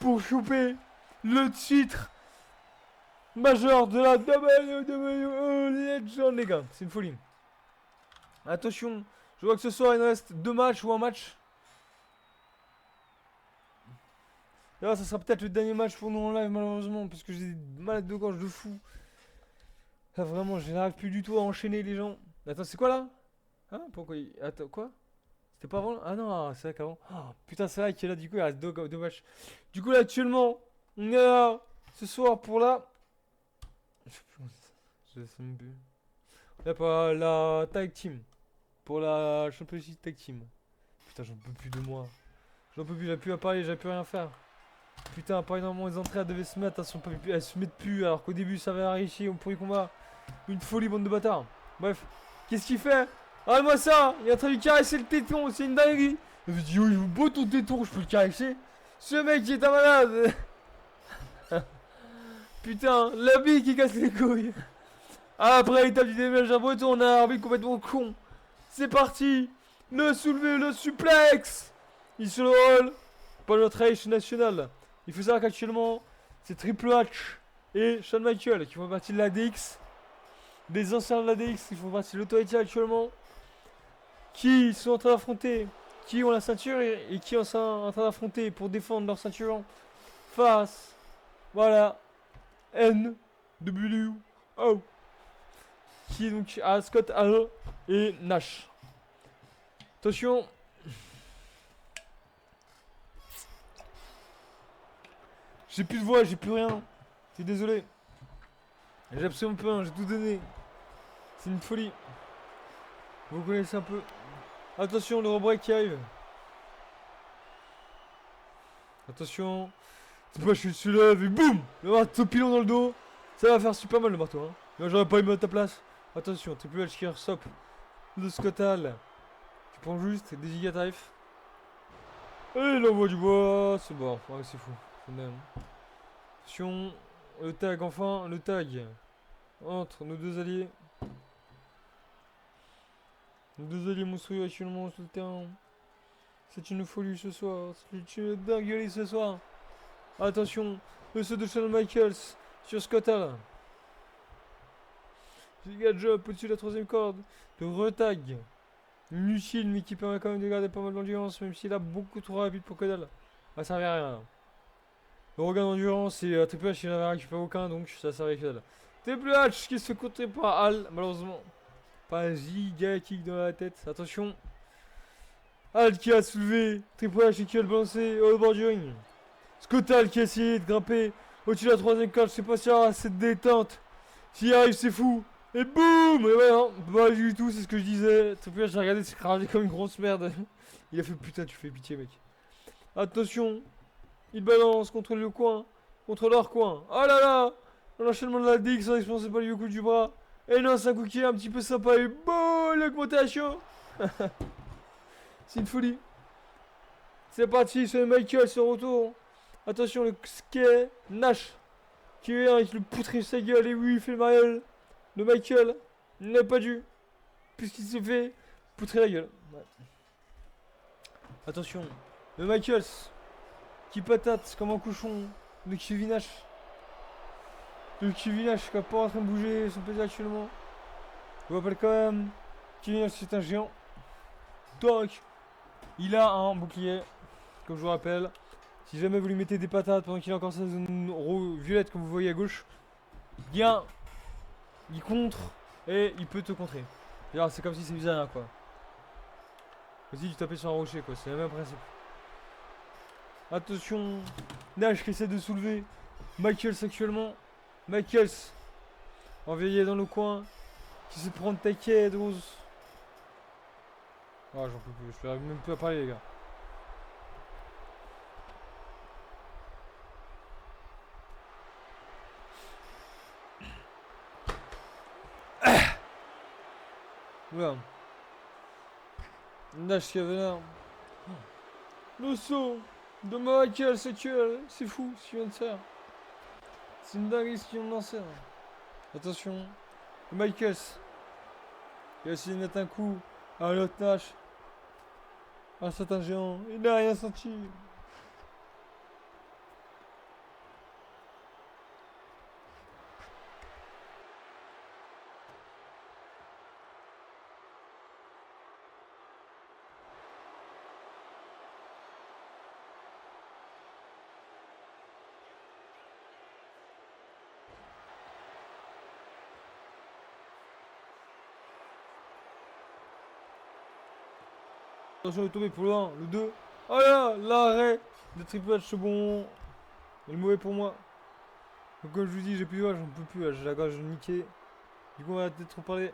pour choper le titre majeur de la WWE Legend les gars. C'est une folie. Attention, je vois que ce soir il reste 2 matchs ou un match. Là, ça sera peut-être le dernier match pour nous en live malheureusement parce que j'ai des malades de gorge de fou. Là vraiment, je n'arrive plus du tout à enchaîner les gens. Attends, c'est quoi là? Hein? Pourquoi il... Attends, quoi? C'était pas avant? Ah non, c'est vrai qu'avant. Oh, putain, c'est vrai qu'il est là, du coup, il reste 2 matchs. Du coup, là, actuellement, on est là ce soir pour la. Je sais même plus. Là, pour la tag team. Pour la championship tag team. Putain, j'en peux plus de moi. J'en peux plus, j'ai plus à parler, j'ai plus rien faire. Putain, pas énormément les entrées, elles devaient se mettre, elles se mettent plus, alors qu'au début, ça avait enrichi au premier combat. Une folie, bande de bâtards. Bref, qu'est-ce qu'il fait? Regarde-moi ça! Il est en train de lui caresser le téton, c'est une dinguerie! Je me dis, oui, beau ton téton, je peux le caresser? Ce mec qui est un malade! Putain, la bille qui casse les couilles! Après l'étape du déménageur breton, on a un arbitre complètement con! C'est parti! Le soulevé, le suplex! Il se le roll! Pas notre H national! Il faut savoir qu'actuellement, c'est Triple H et Shawn Michaels qui font partie de l'ADX. Des anciens de l'ADX qui font partie de l'autorité actuellement. Qui sont en train d'affronter, qui ont la ceinture et qui sont en train d'affronter pour défendre leur ceinture face, voilà, NWO, qui est donc à Scott Hall et Nash. Attention. J'ai plus de voix, j'ai plus rien. Je suis désolé. J'ai absolument plus rien, j'ai tout donné. C'est une folie. Vous connaissez un peu. Attention, le rebreak qui arrive. Attention. C'est pas, je suis là, et boum! Le marteau pilon dans le dos. Ça va faire super mal le marteau, hein. Moi, j'aurais pas aimé à ta place. Attention, Triple H qui ressop le Scott Hall. Tu prends juste des giga tarifs. Et il envoie du bois. C'est bon, ouais, c'est fou. Attention. Le tag, enfin, le tag. Entre nos deux alliés. Nos deux alliés monstrueux actuellement sur le terrain. C'est une folie ce soir. C'est une dinguerie ce soir. Attention, le saut de Shawn Michaels sur Scott Hall. Giga Job au-dessus de la 3ème corde. Le retag. Inutile, mais qui permet quand même de garder pas mal d'endurance, même s'il a beaucoup trop rapide pour que dalle. Ça servait à rien. Le regain d'endurance et Triple H il n'avait récupéré aucun, donc ça servait que dalle. Triple H qui se contrait par Hall, malheureusement. Pas un giga kick dans la tête. Attention. Hall qui a soulevé. Triple H qui a le balancé au bordering. Scott Hall qui a essayé de grimper au-dessus de la 3ème corde. Je sais pas s'il y aura cette détente. S'il y arrive, c'est fou. Et boum! Et ouais, non, pas du tout, c'est ce que je disais. Triple H, j'ai regardé, c'est cramé comme une grosse merde. Il a fait putain, tu fais pitié, mec. Attention. Il balance contre le coin. Contre leur coin. Oh là là! L'enchaînement de la DX, on expansé pas le coup du bras. Et non, c'est un coup qui est un petit peu sympa. Et boum! L'augmentation! C'est une folie. C'est parti, c'est Michael, son retour. Attention, le skate Nash. Qui est avec le poutré sa gueule. Et oui, il fait le mariole. Le Michael n'a pas dû. Puisqu'il s'est fait poutrer la gueule. Ouais. Attention. Le Michaels. Qui patate comme un cochon. Le Kevinash. Le Kevinash qui n'est pas en train de bouger son plaisir actuellement. Je vous rappelle quand même. Kevinash c'est un géant. Donc. Il a un bouclier, comme je vous rappelle. Si jamais vous lui mettez des patates pendant qu'il a encore sa zone violette, comme vous voyez à gauche, bien, il contre et il peut te contrer. C'est comme si c'est bizarre, quoi. Vas-y, tu tapais sur un rocher, quoi. C'est le même principe. Attention, Nash qui essaie de soulever. Michaels actuellement. Michaels, envoyé dans le coin. Qui essaie de prendre taquet, Rose. Ah, j'en peux plus. Je n'arrive même plus à parler, les gars. Oula. Nash qui avait l'air. Le saut de Michaels actuel. C'est fou ce qu'il vient de faire. C'est une dinguerie ce qu'ils vient de lancer. Attention. Michaels. Il a essayé de mettre un coup à l'autre Nash. Un certain géant. Il n'a rien senti. Attention de tomber pour le 1, le 2. Oh là, l'arrêt de Triple H, bon. Il est mauvais pour moi. Donc comme je vous dis, j'ai plus de voix, j'en peux plus, là, j'ai la gorge niquée. Du coup, on va peut-être trop parler.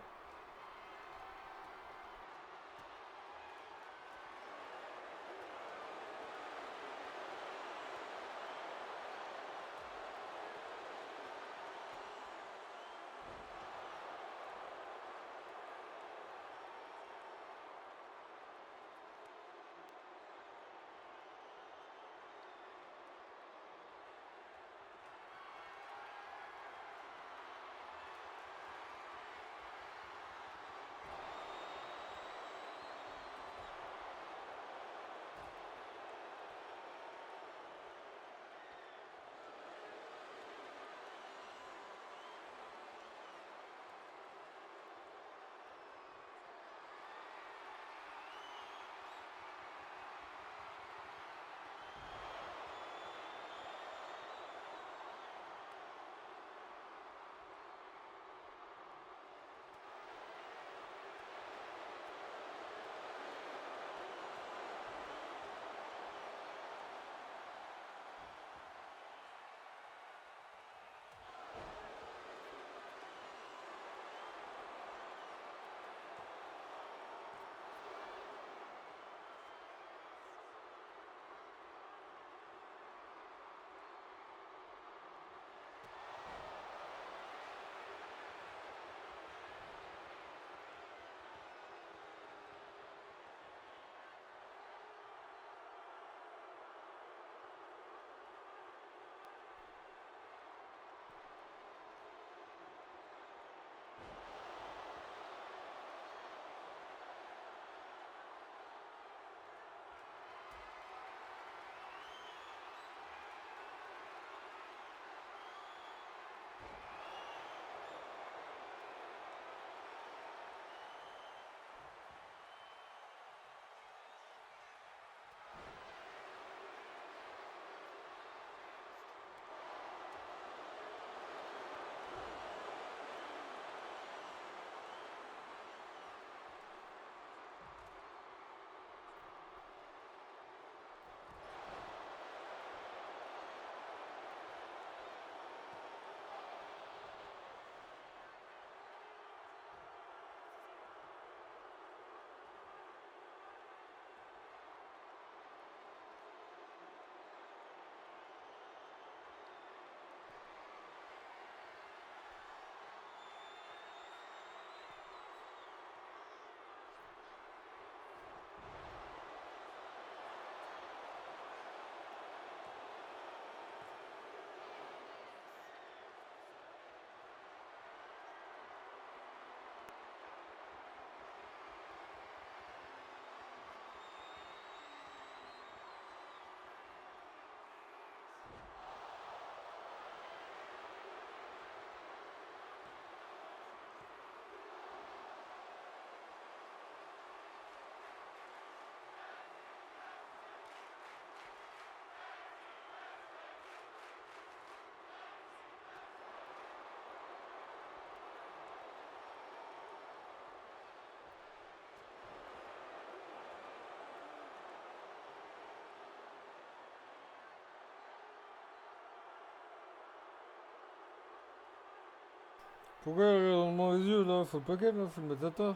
Pourquoi elle regarde dans le mauvais yeux là? Faut le paquet là, faut le mettre à terre.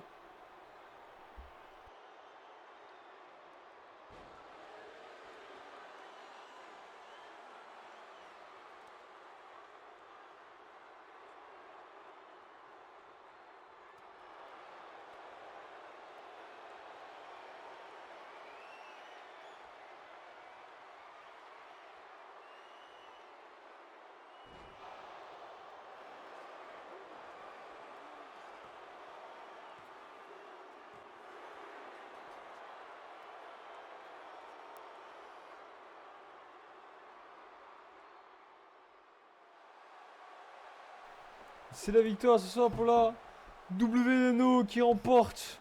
C'est la victoire ce soir pour la WNO qui remporte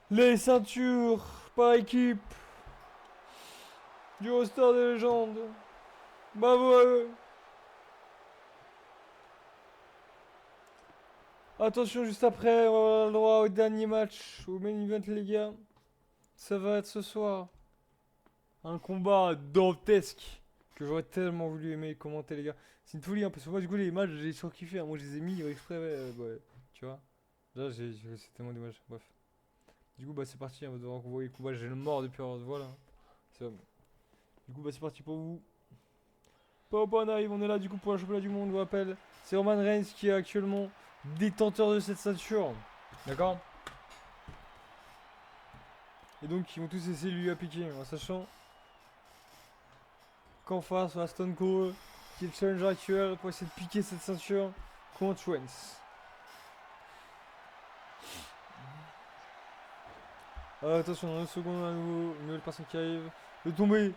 les ceintures par équipe du roster des légendes. Bravo à eux. Attention, juste après, on va avoir le droit au dernier match, au main event les gars. Ça va être ce soir un combat dantesque que j'aurais tellement voulu aimer commenter les gars. C'est une folie hein, parce que moi du coup les matchs j'ai surkiffé, hein. Moi je les ai mis exprès, ouais, tu vois. Là c'est tellement dommage, bref. Du coup bah c'est parti, on va devoir envoyer le combat, j'ai le mort depuis avoir voilà. Du coup bah c'est parti pour vous. Pop on arrive, on est là du coup pour le championnat du monde, je vous rappelle. C'est Roman Reigns qui est actuellement détenteur de cette ceinture. D'accord. Et donc ils vont tous essayer de lui appliquer en sachant qu'en face on a Stone Cold qui est le challenger actuel pour essayer de piquer cette ceinture contre Reigns. Attention, dans 2 secondes, on a une nouvelle personne qui arrive. Le tombé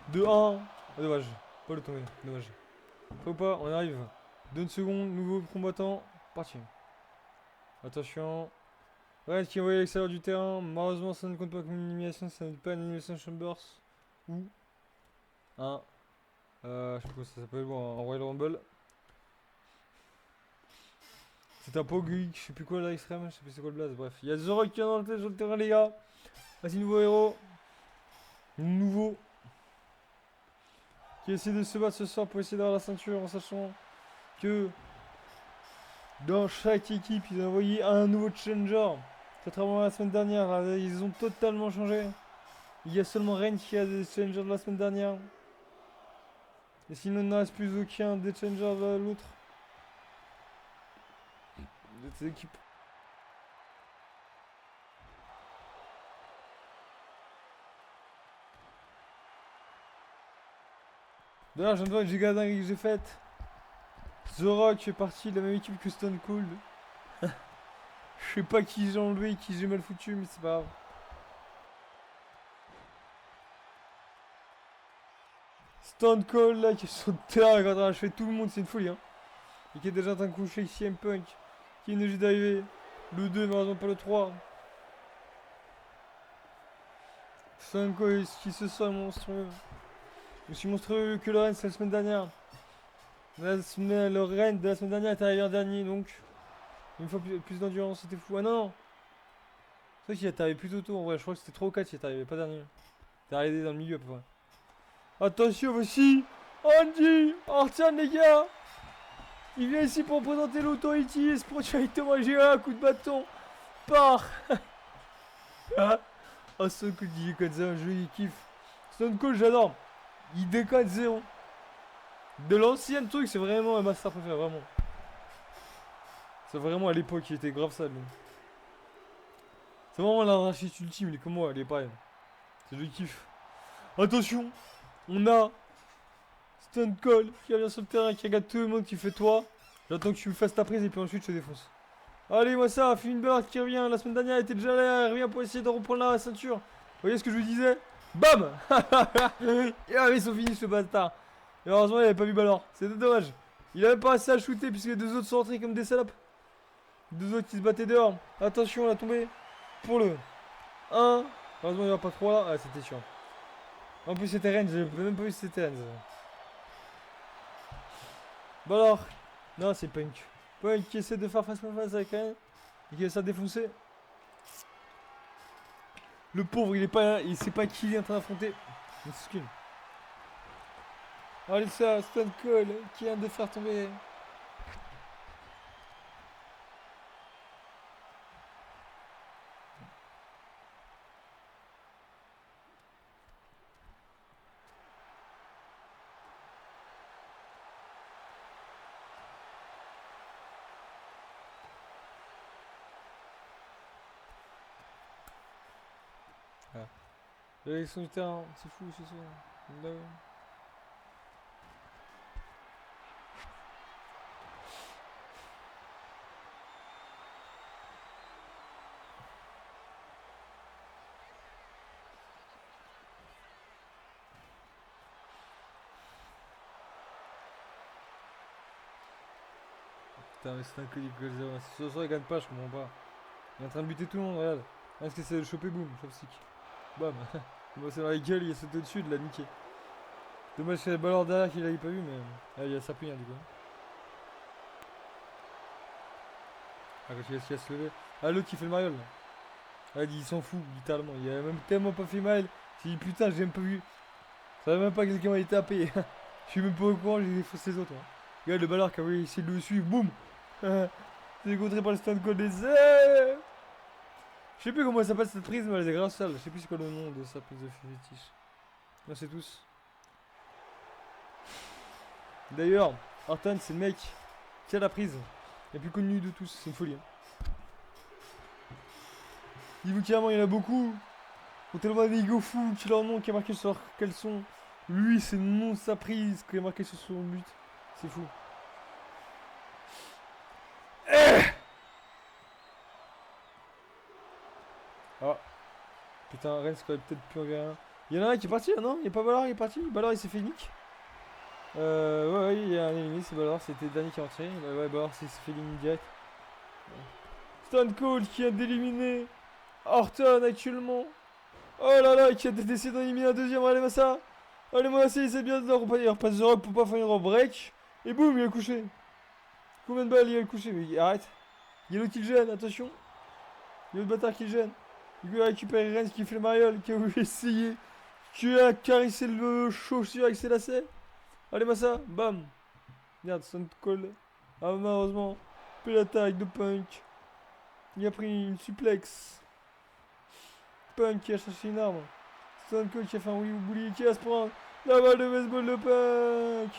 de 1. Ah, dommage, pas le tombé, dommage. Faut pas, on arrive. 2 secondes, nouveau combattant, parti. Attention. Reigns qui est envoyé à l'extérieur du terrain. Malheureusement, ça ne compte pas comme une élimination, ça ne pas une élimination Chambers. Ou un. Je sais pas comment ça s'appelle, un Royal Rumble. C'est un Poggy, je sais plus quoi là, extrême, je sais plus c'est quoi le blaze, bref. Il y a The Rock qui est dans le tête sur le terrain, les gars. Vas-y, nouveau héros. Nouveau. Qui essaie de se battre ce soir pour essayer d'avoir la ceinture en sachant que dans chaque équipe, ils ont envoyé un nouveau challenger. Contrairement à la semaine dernière, là, ils ont totalement changé. Il y a seulement Reigns qui a des challengers de la semaine dernière. Et sinon, il n'en reste plus aucun des challengers de l'autre. De ces équipes. D'ailleurs, je viens de voir une giga dingue que j'ai faite. The Rock fait partie de la même équipe que Stone Cold. Je sais pas qui j'ai enlevé et qui j'ai mal foutu, mais c'est pas grave. Stone Cold là qui est sur le terrain quand je fais tout le monde, c'est une folie hein. Et qui est déjà en train de coucher avec CM Punk. Qui vient juste d'arriver. Le 2, malheureusement pas le 3. Stone Cold qui se sent monstrueux. Aussi monstrueux que le Reigns la semaine dernière. Le Reigns de la semaine dernière est arrivé en dernier donc. Une fois plus d'endurance, c'était fou. Ah non, non. C'est vrai qu'il est arrivé plus tôt en vrai, je crois que c'était 3 ou 4 qui est arrivé, pas dernier. T'es arrivé dans le milieu à peu près. Attention voici Andy Orton les gars. Il vient ici pour présenter l'Authority et se produit directement à gérer un coup de bâton par... Oh Stone Cold il déconne zéro, je il kiffe. Stone Cold j'adore. Il déconne zéro. De l'ancien truc c'est vraiment un master préféré, vraiment. C'est vraiment à l'époque il était grave sale. C'est vraiment l'anarchiste ultime, il est comme moi, il est pareil. C'est je kiffe. Attention, on a Stone Cold qui revient sur le terrain, qui regarde tout le monde, qui fait toi. J'attends que tu me fasses ta prise et puis ensuite je te défonce. Allez, moi ça, Finn Balor qui revient. La semaine dernière, elle était déjà là, elle revient pour essayer de reprendre la ceinture. Vous voyez ce que je vous disais? Bam. Et ah, ils sont finis ce bâtard. Et heureusement, il avait pas vu Balor. C'est dommage. Il avait pas assez à shooter puisque les deux autres sont rentrés comme des salopes. Deux autres qui se battaient dehors. Attention, on a tombé pour le 1. Heureusement, il n'y aura pas 3 là. Ah, c'était chiant. En plus, c'était Reigns. J'ai même pas vu si c'était Reigns. Bon alors. Non, c'est Punk. Punk qui essaie de faire face à face avec Reigns. Et qui essaie de défoncer. Le pauvre, il est pas. Il sait pas qui il est en train d'affronter. Il s'excuse. Allez, ça, Stone Cold qui vient de faire tomber Ah. L'élection du terrain, c'est fou, c'est ça. No. Putain, mais c'est un colis que ce soir il gagne pas, je comprends pas. Il est en train de buter tout le monde, regarde. Est-ce que c'est de choper, boum, chopstick. Bam. Bon, c'est dans la gueule, il est sauté au-dessus, de la niquer. Dommage qu'il y a le ballon derrière qu'il l'avait pas vu, mais. Ah, il y a sa punière du coup. Ah, quand il va se lever. Ah, l'autre qui fait le mariole là. Ah, il s'en fout, littéralement. Il a même tellement pas fait mal. Il dit putain, j'ai même pas vu. Ça va même pas que quelqu'un m'a été tapé. Je suis même pas au courant, j'ai défoncé les autres. Hein. Regarde le ballard qui a essayé de le suivre, boum. C'est contré par le stand code des airs. Je sais plus comment ça s'appelle cette prise, mais elle est grave sale. Je sais plus c'est quoi le nom de sa prise de fétiche. Merci tous. D'ailleurs, Horton, c'est le mec qui a la prise. Le plus connu de tous, c'est une folie. Hein. Il veut carrément, il y en a beaucoup. Ont tellement d'ego fous qui leur nom qui est marqué sur leur caleçon. Lui, c'est le nom de sa prise qui est marqué sur son but. C'est fou. Ah. Putain, Rennes, c'est peut-être plus en V1. Il y en a un qui est parti là, non? Il n'y a pas Ballard, il est parti. Ballard, il s'est fait nick. Ouais, il y a un ennemi, c'est Ballard, c'était le dernier qui est rentré. Ouais, Ballard, s'est fait éliminer direct. Stone Cold qui a d'éliminer Horton actuellement. Oh là là, qui a décidé d'en éliminer un deuxième. Allez, Massa. Allez, Massa, il sait bien de repas. Il repasse de rock pour pas faire une break. Et boum, il a couché. Combien de balles il a couché? Mais arrête. Il y a l'autre qui le gêne, attention. Il y a l'autre bâtard qui le gêne. Il a récupéré Rennes qui fait le mariole, qui a voulu essayer. Qui a caressé le chaussure avec ses lacets. Allez, Massa, bam. Merde, Stone Cold. Ah, malheureusement. Puis l'attaque de Punk. Il a pris une suplex. Punk qui a cherché une arme. Stone Cold qui a fait un bouli qui va se prendre la balle de baseball de Punk.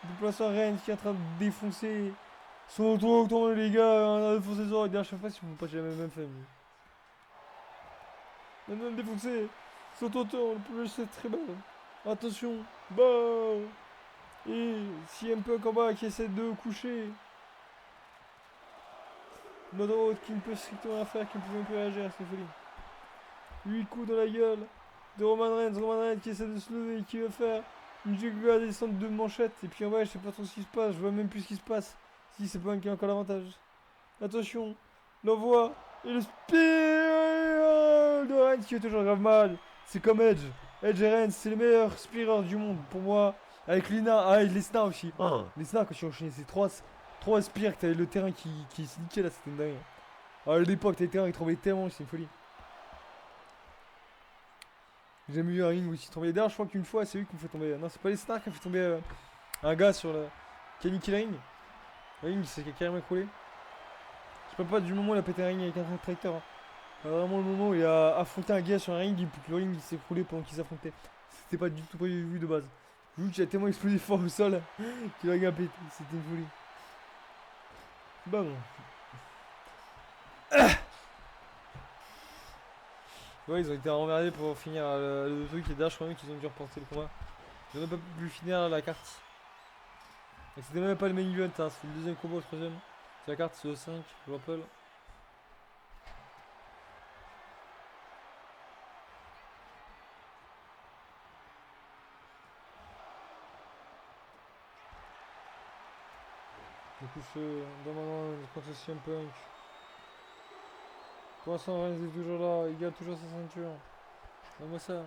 Déplaçant Rennes qui est en train de défoncer son tour, les gars. On a défoncé les oreilles. À chaque fois, si vous pas j'ai la même fait. On a défoncé son tour, le c'est très belle. Attention, bah. Et si un Punk en bas qui essaie de coucher. Notre autre qui ne peut strictement rien faire, qui ne peut même plus réagir, c'est folie. 8 coups dans la gueule de Roman Reigns qui essaie de se lever et qui va faire une jugular descente de manchette. Et puis en vrai, je sais pas trop ce qui se passe, je vois même plus ce qui se passe. Si c'est pas un qui a encore l'avantage. Attention, l'envoi et le spear de Reigns qui est toujours grave mal. C'est comme Edge. Edge et Reigns, c'est les meilleurs spearers du monde pour moi. Avec Lina, ah et Lesnar aussi. Lesnar, quand tu enchaînais ces trois spears, que t'avais le terrain qui se niquait là, c'était une dingue. À l'époque, t'avais le terrain qui tombait tellement, c'est une folie. J'ai jamais eu un ring où il s'est tombé. D'ailleurs, je crois qu'une fois, c'est lui qui me fait tomber. Non, c'est pas les stars qui a fait tomber un gars sur le. Qui a niqué le ring. Le ring, c'est carrément écroulé. Je sais pas du moment où il a pété un ring avec un tracteur. Hein. Vraiment le moment où il a affronté un gars sur un ring et puis que le ring s'est écroulé pendant qu'ils s'affrontaient. C'était pas du tout prévu de base. Je vous dis qu'il a tellement explosé fort au sol qu'il a rien pété. C'était une folie. Bon. Ouais, ils ont été emmerdés pour finir le truc et d'ailleurs, je crois même qu'ils ont dû reporter le combat. Ils n'ont pas pu finir la carte. Et c'était même pas le main event, hein. C'est le deuxième combat au troisième. C'est la carte, c'est le 5, je rappelle. Du coup, je demande contre CM Punk. Pour l'instant, Reigns est toujours là, il garde toujours sa ceinture. Donne-moi ça.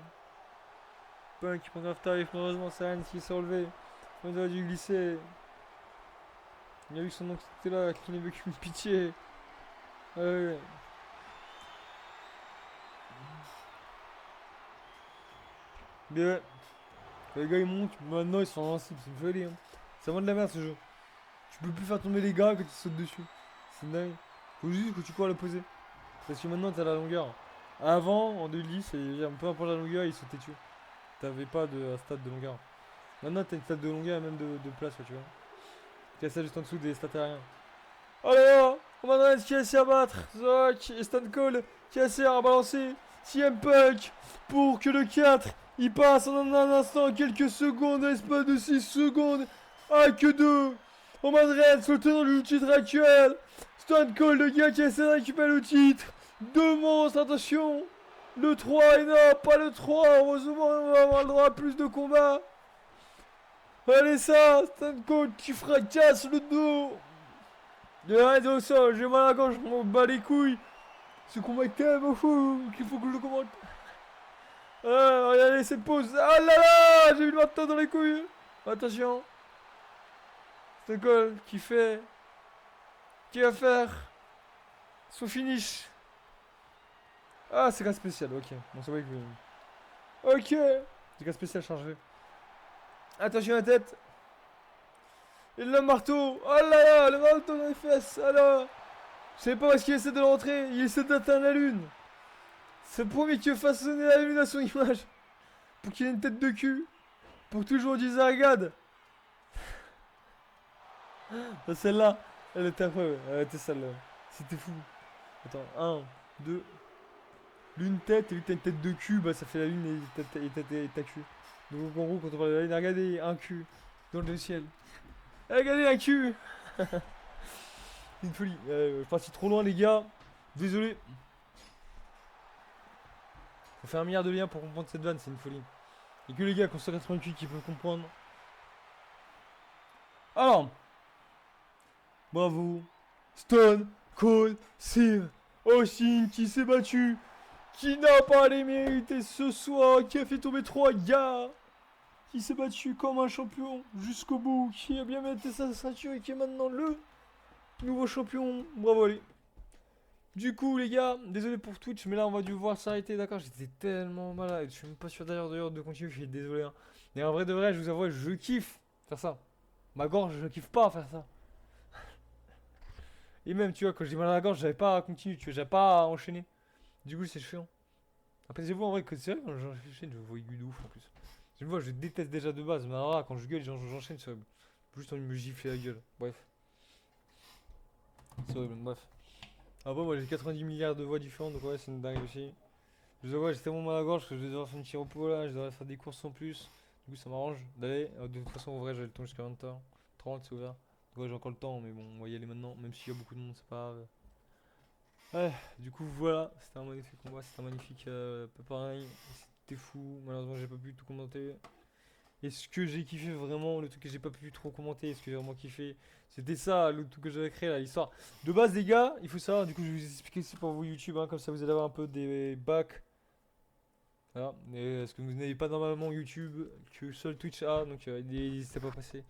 Punk qui prend grave tarif, malheureusement, c'est Reigns qui s'est relevé. On aurait dû glisser. Il a vu que son oncle était là, qu'il n'avait qu'une pitié. Ouais. Mais ouais. Les gars ils montent, maintenant ils sont invincibles, c'est une folie. Hein. C'est vraiment de la merde ce jeu. Tu peux plus faire tomber les gars quand tu sautes dessus. C'est dingue. Faut juste que tu cours à l'opposé. Parce que maintenant t'as la longueur. Avant, en 2010, peu importe la longueur, ils sautaient dessus. T'avais pas de stade de longueur. Maintenant t'as une stade de longueur et même de place, tu vois. T'as ça juste en dessous des stats aériens. Oh là là, Roman Reigns qui a essayé à battre Zorak et Stone Cold qui a essayé à balancer CM Punk pour que le 4 il passe en un instant, quelques secondes, l'espace de 6 secondes. Ah, que 2. Roman Reigns sur le tenant du titre actuel. Stone Cold, le gars qui essaie de récupérer le titre. 2 monstres, attention. Le 3 et non, pas le 3. Heureusement, on va avoir le droit à plus de combats. Allez ça, Stone Cold qui fracasse le dos. Arrête ça, j'ai mal à la gorge, je m'en bats les couilles. Ce combat est tellement fou qu'il faut que je le commente. Ah, regardez cette pause. Ah là là, j'ai eu le marteau dans les couilles. Attention. Stone Cold qui fait... Qui va faire son finish. Ah, c'est cas spécial, ok. Bon, c'est vrai que... Ok. C'est cas spécial chargé. Attention à la tête. Et le marteau. Oh là là, le marteau dans les fesses. Alors. Je sais pas où est-ce qu'il essaie de le rentrer. Il essaie d'atteindre la lune. C'est le premier qui veut façonner la lune à son image. Pour qu'il ait une tête de cul. Pour toujours dire regarde. Celle-là, elle était incroyable. Elle était celle-là. C'était fou. Attends, 1, 2. Lune tête, et vu que t'as une tête de cul, bah ça fait la lune et ta cul. Donc en gros, quand on parle de la lune, regardez un cul dans le ciel. Regardez un cul. C'est une folie. Je suis parti trop loin, les gars. Désolé. Faut faire un milliard de liens pour comprendre cette vanne, c'est une folie. Et que les gars qui ont 188 qui peuvent comprendre. Alors. Bravo. Stone Cold Steve Austin qui s'est battu. Qui n'a pas les mérités ce soir. Qui a fait tomber 3 gars. Qui s'est battu comme un champion jusqu'au bout. Qui a bien metté sa ceinture et qui est maintenant le nouveau champion. Bravo allez. Du coup les gars, désolé pour Twitch, mais là on va devoir s'arrêter, d'accord? J'étais tellement malade, je suis même pas sûr d'ailleurs de continuer, je suis désolé. Hein. Mais en vrai de vrai, je vous avoue, je kiffe faire ça. Ma gorge, je kiffe pas faire ça. Et même, tu vois, quand j'ai mal à la gorge, j'avais pas à continuer, tu vois, j'avais pas à enchaîner. Du coup, c'est chiant. Après, vous en vrai que c'est vrai, quand j'enchaîne, je vois aigu de ouf en plus. Je vois, je déteste déjà de base, mais alors là, quand je gueule, j'enchaîne, c'est horrible. Juste envie de me gifler la gueule. Bref. C'est horrible, bref. Après, moi j'ai 90 milliards de voix différentes, donc ouais, c'est une dingue aussi. Je vous avoue, j'ai tellement mal à la gorge que je vais devoir faire un petit repos là, je devrais faire des courses en plus. Du coup, ça m'arrange d'aller. De toute façon, en vrai, j'ai le temps jusqu'à 20h30, c'est ouvert. Donc, ouais, j'ai encore le temps, mais bon, on va y aller maintenant, même s'il y a beaucoup de monde, c'est pas grave. Ouais, du coup, voilà, c'était un magnifique combat, c'était un magnifique peu pareil. C'était fou, malheureusement, j'ai pas pu tout commenter. Et ce que j'ai kiffé vraiment, le truc que j'ai pas pu trop commenter, ce que j'ai vraiment kiffé, c'était ça, le truc que j'avais créé là, l'histoire. De base, les gars, il faut savoir, du coup, je vais vous expliquer aussi pour vous YouTube, hein, comme ça vous allez avoir un peu des bacs. Voilà, et ce que vous n'avez pas normalement YouTube, que seul Twitch a, donc n'hésitez pas à passer.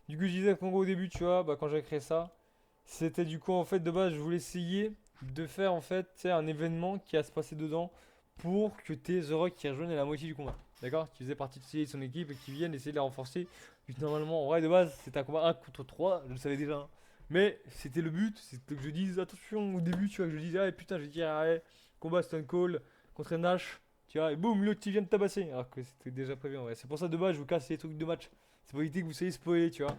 Du coup, je disais qu'en gros, au début, tu vois, bah, quand j'ai créé ça, c'était du coup, en fait, de base, je voulais essayer de faire, en fait, tu sais, un événement qui a se passer dedans pour que tes The Rock qui rejoignent la moitié du combat. D'accord? Qui faisait partie de son équipe et qui viennent essayer de la renforcer. Vu que normalement, en vrai, de base, c'était un combat 1 contre 3, je le savais déjà. Hein. Mais c'était le but, c'était que je dise attention au début, tu vois, que je dise, ah putain, je vais dire, allez, combat Stone Cold contre Nash, tu vois, et boum, l'autre qui vient de tabasser. Alors que c'était déjà prévu en vrai. C'est pour ça, de base, je vous casse les trucs de match. C'est pour éviter que vous soyez spoilés, tu vois.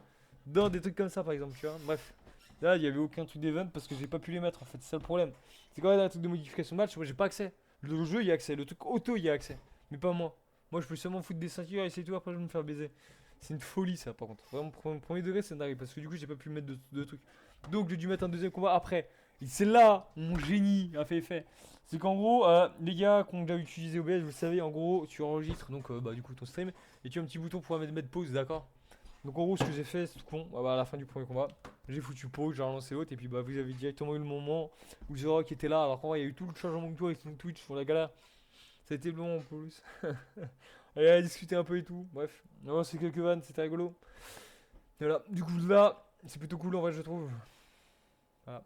Dans des trucs comme ça, par exemple, tu vois. Bref. Là, il n'y avait aucun truc d'event parce que j'ai pas pu les mettre en fait, c'est ça le problème. C'est quand même un truc de modification de match, moi j'ai pas accès. Le jeu, il y a accès. Le truc auto, il y a accès. Mais pas moi. Moi, je peux seulement foutre des ceintures et c'est tout. Après, je vais me faire baiser. C'est une folie, ça, par contre. Vraiment, premier degré, c'est dingue. Parce que du coup, j'ai pas pu mettre de trucs. Donc, j'ai dû mettre un deuxième combat après. Et c'est là mon génie a fait effet. C'est qu'en gros, les gars qui ont déjà utilisé OBS, vous le savez, en gros, tu enregistres donc bah, du coup ton stream et tu as un petit bouton pour mettre pause, d'accord? Donc, en gros, ce que j'ai fait, c'est tout con. Bah, à la fin du premier combat, j'ai foutu pause, j'ai relancé l'autre et puis bah, vous avez directement eu le moment où The Rock était là. Alors qu'en vrai, il y a eu tout le changement de tout avec son Twitch sur la galère. Ça a été long en plus. Et à discuter un peu et tout. Bref, on a c'est quelques vannes, c'était rigolo. Et voilà, du coup là, c'est plutôt cool en vrai, je trouve. Voilà.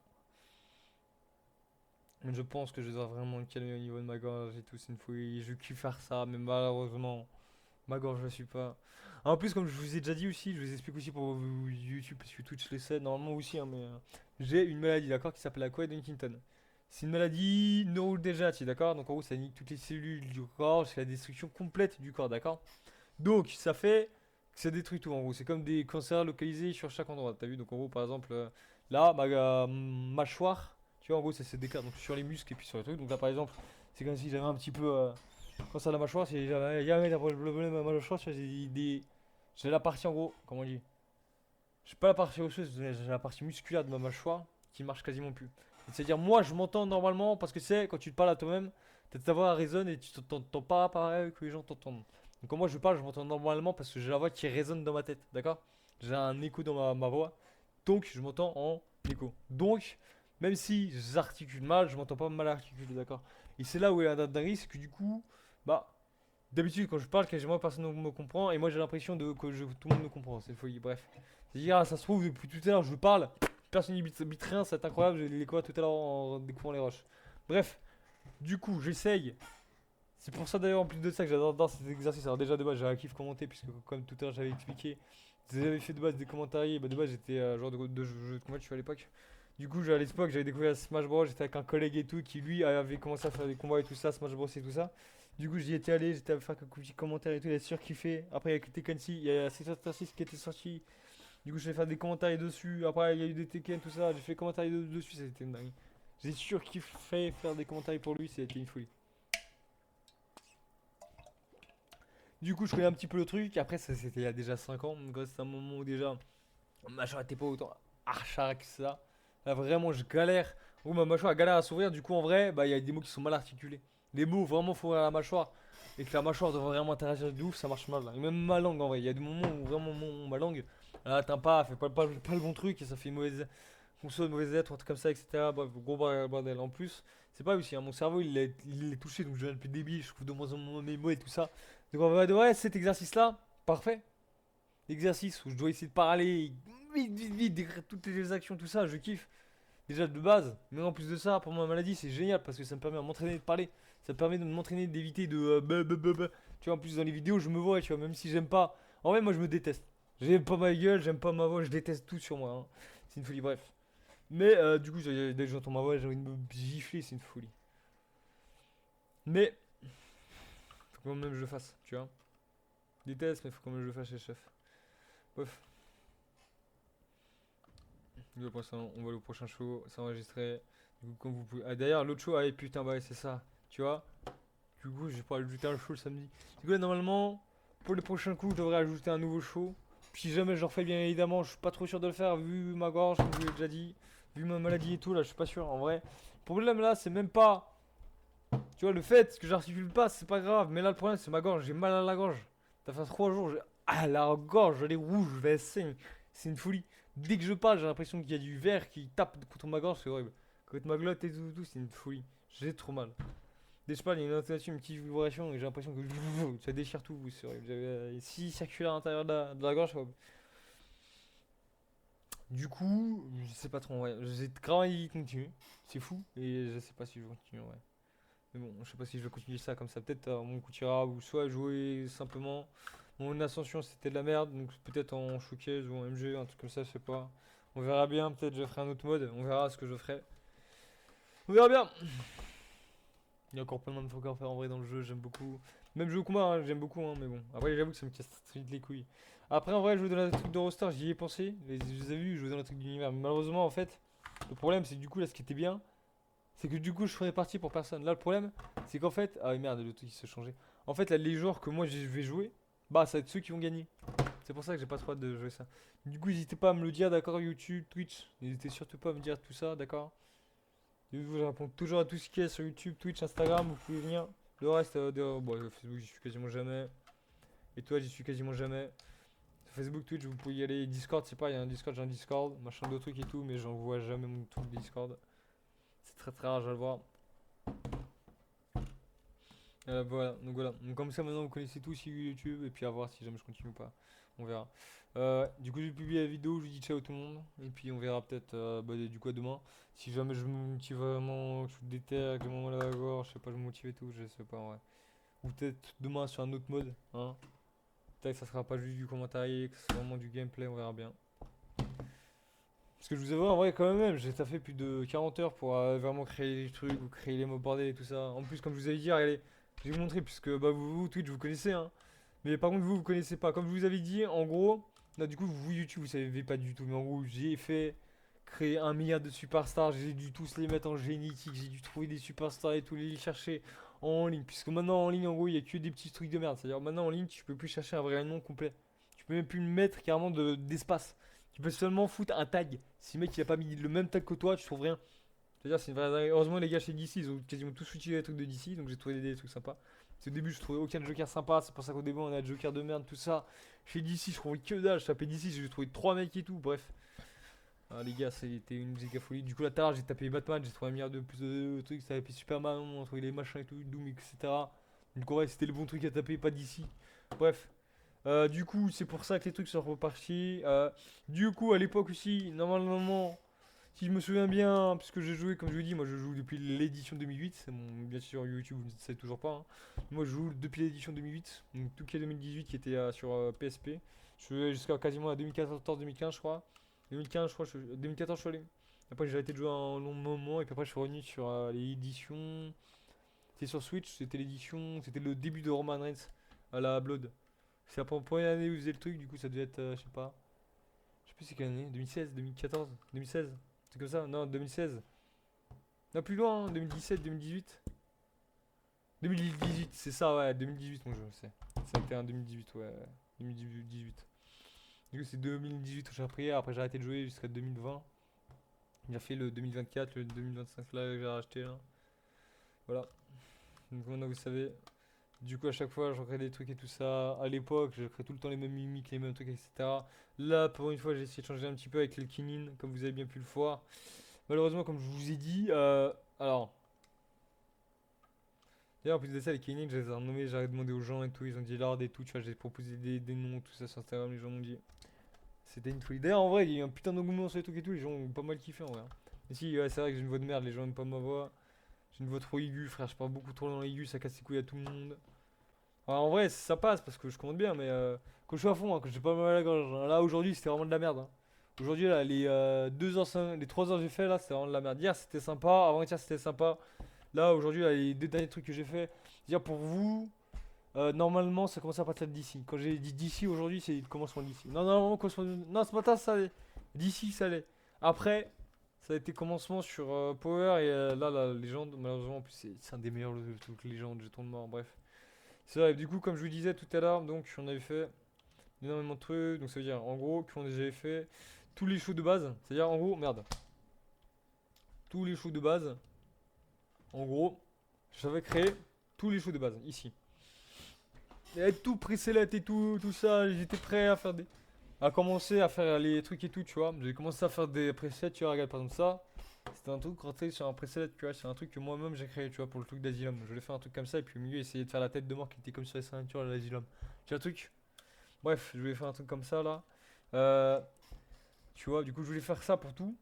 Mais je pense que je dois vraiment me calmer au niveau de ma gorge et tout, c'est une folie. Je kiffe faire ça, mais malheureusement, ma gorge je suis pas. En plus, comme je vous ai déjà dit aussi, je vous explique aussi pour YouTube, parce que Twitch le sait normalement aussi, hein, mais j'ai une maladie, d'accord, qui s'appelle la Coed Huntington. C'est une maladie neurodégénérative, d'accord? Donc en gros, ça nique toutes les cellules du corps, c'est la destruction complète du corps, d'accord? Donc ça fait que ça détruit tout en gros. C'est comme des cancers localisés sur chaque endroit, t'as vu? Donc en gros, par exemple, là, ma mâchoire, tu vois, en gros, ça se déclare donc sur les muscles et puis sur les trucs. Donc là, par exemple, C'est comme si j'avais un petit peu. Quand ça la mâchoire, si j'avais un problème à ma mâchoire, tu vois, j'ai la partie en gros, comment on dit? J'ai pas la partie osseuse, j'ai la partie musculaire de ma mâchoire qui marche quasiment plus. C'est-à-dire, moi je m'entends normalement parce que c'est quand tu te parles à toi-même, ta voix résonne et tu t'entends pas pareil que les gens t'entendent. Donc quand moi je parle, je m'entends normalement parce que j'ai la voix qui résonne dans ma tête, d'accord? J'ai un écho dans ma voix, donc je m'entends en écho. Donc, même si j'articule mal, je m'entends pas mal articuler, d'accord? Et c'est là où il y a un dingue, c'est que du coup, bah, d'habitude quand je parle, quasiment personne ne me comprend et moi j'ai l'impression tout le monde me comprend, c'est une folie, bref. C'est-à-dire, ça se trouve, depuis tout à l'heure, je parle, personne n'y bite rien, c'est incroyable, j'ai les quoi tout à l'heure en découvrant les roches. Bref, du coup, j'essaye. C'est pour ça d'ailleurs, en plus de ça, que j'adore dans cet exercice. Alors, déjà, de base, j'ai un kiff commenter, puisque comme tout à l'heure, j'avais expliqué, j'avais fait de base des commentaires. Et bah, de base, j'étais genre de jeu de combat, je suis à l'époque. Du coup, à l'époque, j'avais découvert Smash Bros. J'étais avec un collègue et tout, qui lui avait commencé à faire des combats et tout ça, Smash Bros. Et tout ça. Du coup, j'y étais allé, j'étais à faire quelques petits commentaires et tout, il a surkiffé. Après, il y a Tekken 6, il y a 6 qui était sorti. Du coup, je vais faire des commentaires dessus. Après, il y a eu des Tekken, tout ça. J'ai fait des commentaires dessus, c'était une dingue. J'ai surkiffé faire des commentaires pour lui, c'était une folie. Du coup, je connais un petit peu le truc. Après, ça c'était il y a déjà 5 ans. Donc, c'est un moment où déjà ma mâchoire était pas autant archard que ça. Là, vraiment, je galère. Ou ma mâchoire galère à s'ouvrir. Du coup, en vrai, bah, il y a des mots qui sont mal articulés. Les mots, vraiment, faut ouvrir la mâchoire. Et que la mâchoire doit vraiment interagir de ouf, ça marche mal. Là. Et même ma langue, en vrai. Il y a des moments où vraiment ma langue, elle atteint pas, elle fait pas le bon truc. Et ça fait une mauvaise. Conçoit une mauvaise lettre, ou un truc comme ça, etc. Bref, gros bordel. En plus, c'est pas aussi, hein, mon cerveau il est touché, donc je deviens plus débile, je trouve de moins en moins mes mots et tout ça. Donc on va de ouais, cet exercice-là, parfait. L'exercice où je dois essayer de parler vite, d'écrire toutes les actions, tout ça, je kiffe. Déjà de base, mais en plus de ça, pour ma maladie, c'est génial parce que ça me permet de m'entraîner de parler. Ça me permet de m'entraîner d'éviter de. Tu vois, en plus dans les vidéos, je me vois, tu vois, même si j'aime pas. En vrai, moi je me déteste. J'aime pas ma gueule, j'aime pas ma voix, je déteste tout sur moi. Hein. C'est une folie, bref. Mais du coup, dès que j'entends ma voix, j'ai envie de me gifler, c'est une folie. Mais, faut quand même que je le fasse, tu vois. Je déteste, mais faut quand même que je le fasse chez chef. Bref. Du coup, après ça, on va au prochain show, c'est enregistré. Du coup, comme vous pouvez. Ah, d'ailleurs, l'autre show, ah, putain, bah ouais, c'est ça. Tu vois. Du coup, je vais pas ajouter un show le samedi. Du coup, là, normalement, pour les prochains coups, je devrais ajouter un nouveau show. Puis, si jamais je le refais, bien évidemment, je suis pas trop sûr de le faire, vu ma gorge, comme je vous l'ai déjà dit. Vu ma maladie et tout, là, je suis pas sûr, en vrai. Le problème là, c'est même pas. Tu vois, le fait que j'articule pas, c'est pas grave. Mais là, le problème, c'est ma gorge. J'ai mal à la gorge. Ça fait 3 jours. Ah, la gorge, elle est rouge, elle saigne. C'est une folie. Dès que je parle, j'ai l'impression qu'il y a du verre qui tape contre ma gorge. C'est horrible. Contre ma glotte et tout, c'est une folie. J'ai trop mal. Dès que je parle, il y a une intonation, une petite vibration. Et j'ai l'impression que ça déchire tout. C'est horrible. J'avais 6 circulaires à l'intérieur de la gorge. C'est horrible. Du coup, je sais pas trop. Ouais. J'ai grave envie de continuer. C'est fou. Et je sais pas si je continue. Ouais. Mais bon, je sais pas si je vais continuer ça comme ça. Peut-être mon coup tirera ou soit jouer simplement. Mon ascension c'était de la merde, donc peut-être en showcase ou en MG, un truc comme ça, je sais pas. On verra bien, peut-être je ferai un autre mode, on verra ce que je ferai. On verra bien. Il y a encore plein de trucs à faire en vrai dans le jeu, j'aime beaucoup. Même jeu au combat, hein, j'aime beaucoup, hein, mais bon. Après, j'avoue que ça me casse très vite les couilles. Après, en vrai, jouer dans le truc de Rockstar, j'y ai pensé. Je les ai vus jouer dans le truc d'univers. Mais malheureusement, en fait, le problème, c'est que du coup, là, ce qui était bien, c'est que du coup, je ferais partie pour personne. Là, le problème, c'est qu'en fait. Ah, merde, le truc il s'est changé. En fait, là, les joueurs que moi je vais jouer, bah, ça va être ceux qui vont gagner. C'est pour ça que j'ai pas trop hâte de jouer ça. Du coup, n'hésitez pas à me le dire, d'accord, YouTube, Twitch. N'hésitez surtout pas à me dire tout ça, d'accord. Je réponds toujours à tout ce qu'il y a sur YouTube, Twitch, Instagram, vous pouvez venir. Le reste, bon, Facebook, j'y suis quasiment jamais. Et toi, j'y suis quasiment jamais. Sur Facebook, Twitch, vous pouvez y aller. Discord, c'est pas, il y a un Discord, j'ai un Discord, machin d'autres trucs et tout, mais j'en vois jamais mon truc Discord. C'est très très rare, je vais le voir. Voilà, donc voilà. Donc comme ça maintenant vous connaissez tous YouTube et puis à voir si jamais je continue ou pas. On verra. Du coup je vais publier la vidéo, je vous dis ciao tout le monde. Et puis on verra peut-être du coup à demain. Si jamais je me motive vraiment, que je suis déter, que j'ai mon mal à la gorge, je sais pas, je me motive et tout, je sais pas en vrai. Ou peut-être demain sur un autre mode, hein. Peut-être que ça sera pas juste du commentaire, que ce sera vraiment du gameplay, on verra bien. Parce que je vous avoue, en vrai, quand même, j'ai taffé plus de 40 heures pour vraiment créer les trucs ou créer les mots bordel et tout ça. En plus, comme je vous avais dit, regardez, je vais vous montrer, puisque bah, vous, Twitch, vous connaissez, hein. Mais par contre, vous connaissez pas. Comme je vous avais dit, en gros, là, du coup, vous, YouTube, vous savez pas du tout. Mais en gros, j'ai fait créer 1 milliard de superstars. J'ai dû tous les mettre en génétique. J'ai dû trouver des superstars et tout, les chercher en ligne. Puisque maintenant en ligne, en gros, il y a que des petits trucs de merde. C'est-à-dire maintenant en ligne, tu peux plus chercher un vrai nom complet. Tu peux même plus mettre carrément d'espace. Tu peux seulement foutre un tag. Si le mec il a pas mis le même tag que toi, tu trouves rien. C'est-à-dire, c'est une vraie dinguerie. Heureusement, les gars chez DC, ils ont quasiment tous utilisé les trucs de DC, donc j'ai trouvé des trucs sympas. Parce qu'au début, je trouvais aucun Joker sympa, c'est pour ça qu'au début, on a le Joker de merde, tout ça. Chez DC, je trouvais que dalle, je tapais DC, j'ai trouvé 3 mecs et tout, bref. Ah, les gars, c'était une musique à folie. Du coup, là, tout à l'heure, j'ai tapé Batman, j'ai trouvé un milliard de plus de trucs, ça avait fait Superman, on a trouvé les machins et tout, Doom, etc. Donc, en vrai, c'était le bon truc à taper, pas DC. Bref. Du coup, c'est pour ça que les trucs sont repartis. Du coup, à l'époque aussi, normalement. Si je me souviens bien, parce que j'ai joué, comme je vous dis, moi je joue depuis l'édition 2008. C'est mon, bien sûr, YouTube, vous ne savez toujours pas, hein. Moi je joue depuis l'édition 2008, donc tout qui est 2018 qui était sur PSP. Je jouais jusqu'à quasiment à 2014-2015, je crois. 2015, je crois, 2014, je suis allé. Après, j'ai arrêté de jouer un long moment, et puis après, je suis revenu sur l'édition. C'était sur Switch, c'était l'édition, c'était le début de Roman Reigns à la Blood. C'est la première année où ils faisaient le truc, du coup, ça devait être, je sais pas. Je sais plus c'est quelle année, 2016, 2014, 2016. C'est comme ça, non, 2016. Non, plus loin, hein, 2017, 2018. 2018, c'est ça, ouais, 2018, mon jeu, c'est. Ça a été un 2018, ouais, 2018. Du coup, c'est 2018 où j'ai repris, après j'ai arrêté de jouer jusqu'à 2020. J'ai fait le 2024, le 2025 là que j'ai racheté là. Voilà. Donc maintenant vous savez. Du coup, à chaque fois, je recrée des trucs et tout ça. À l'époque, je crée tout le temps les mêmes mimiques, les mêmes trucs, etc. Là, pour une fois, j'ai essayé de changer un petit peu avec le Kinin, comme vous avez bien pu le voir. Malheureusement, comme je vous ai dit, alors. D'ailleurs, en plus de ça, les Kinin, je les ai renommés, j'ai demandé aux gens et tout, ils ont dit Lord et tout, tu vois, j'ai proposé des noms, tout ça sur Instagram, les gens m'ont dit. C'était une folie. D'ailleurs, en vrai, il y a eu un putain d'engouement sur les trucs et tout, les gens ont pas mal kiffé en vrai, hein. Mais si, ouais, c'est vrai que j'ai une voix de merde, les gens aiment pas ma voix. J'ai une voix trop aiguë, frère, je parle beaucoup trop dans l'aigu, ça casse les couilles à tout le monde. Alors, en vrai, ça passe parce que je compte bien, mais quand je suis à fond, hein, quand j'ai pas mal à la gorge, hein. Là, aujourd'hui, c'était vraiment de la merde, hein. Aujourd'hui, là, les 2 heures, les 3 heures que j'ai fait, là, c'était vraiment de la merde. Hier, c'était sympa, avant-hier, c'était sympa. Là, aujourd'hui, là, les 2 derniers trucs que j'ai fait, dire pour vous, normalement, ça commence à partir d'ici. Quand j'ai dit d'ici aujourd'hui, c'est le commencement d'ici. Non, non, non, non, ce matin, ça allait. D'ici, ça allait. Après, ça a été commencement sur Power et là, la légende, malheureusement, en plus, c'est un des meilleurs trucs légendes, j'ai de mort, bref. C'est vrai, du coup, comme je vous disais tout à l'heure, donc on avait fait énormément de trucs. Donc ça veut dire en gros qu'on avait fait tous les shows de base. C'est-à-dire en gros, merde. Tous les shows de base. En gros, j'avais créé tous les shows de base ici. Et avec tout preselect et tout, tout ça, j'étais prêt à faire des. À commencer à faire les trucs et tout, tu vois. J'ai commencé à faire des presets, tu vois, regarde par exemple ça. C'était un truc rentré sur un preset, tu vois, c'est un truc que moi-même j'ai créé, tu vois, pour le truc d'Asylum. Je voulais faire un truc comme ça et puis au milieu essayer de faire la tête de mort qui était comme sur les ceintures de l'Asylum. Tu vois le truc? Bref, je voulais faire un truc comme ça là. Euh, Tu vois, du coup, je voulais faire ça pour tout.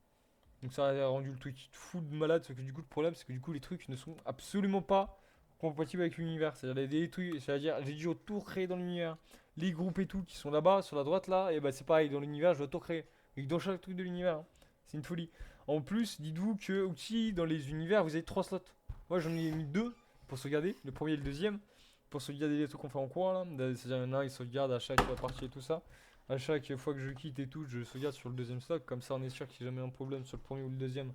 Donc ça a rendu le truc fou de malade. Sauf que du coup, le problème, c'est que du coup, les trucs ne sont absolument pas compatibles avec l'univers. C'est-à-dire, des trucs, c'est-à-dire, j'ai dû tout créer dans l'univers. Les groupes et tout qui sont là-bas, sur la droite là, et bah c'est pareil, dans l'univers, je dois tout créer. Et dans chaque truc de l'univers, hein. C'est une folie. En plus, dites-vous que aussi, dans les univers, vous avez 3 slots. Moi, j'en ai mis 2 pour sauvegarder, le premier et le deuxième. Pour sauvegarder les trucs qu'on fait en cours là. C'est-à-dire, il y en a un, il sauvegarde à chaque partie et tout ça. À chaque fois que je quitte et tout, je sauvegarde sur le deuxième slot. Comme ça, on est sûr qu'il n'y a jamais un problème sur le premier ou le deuxième.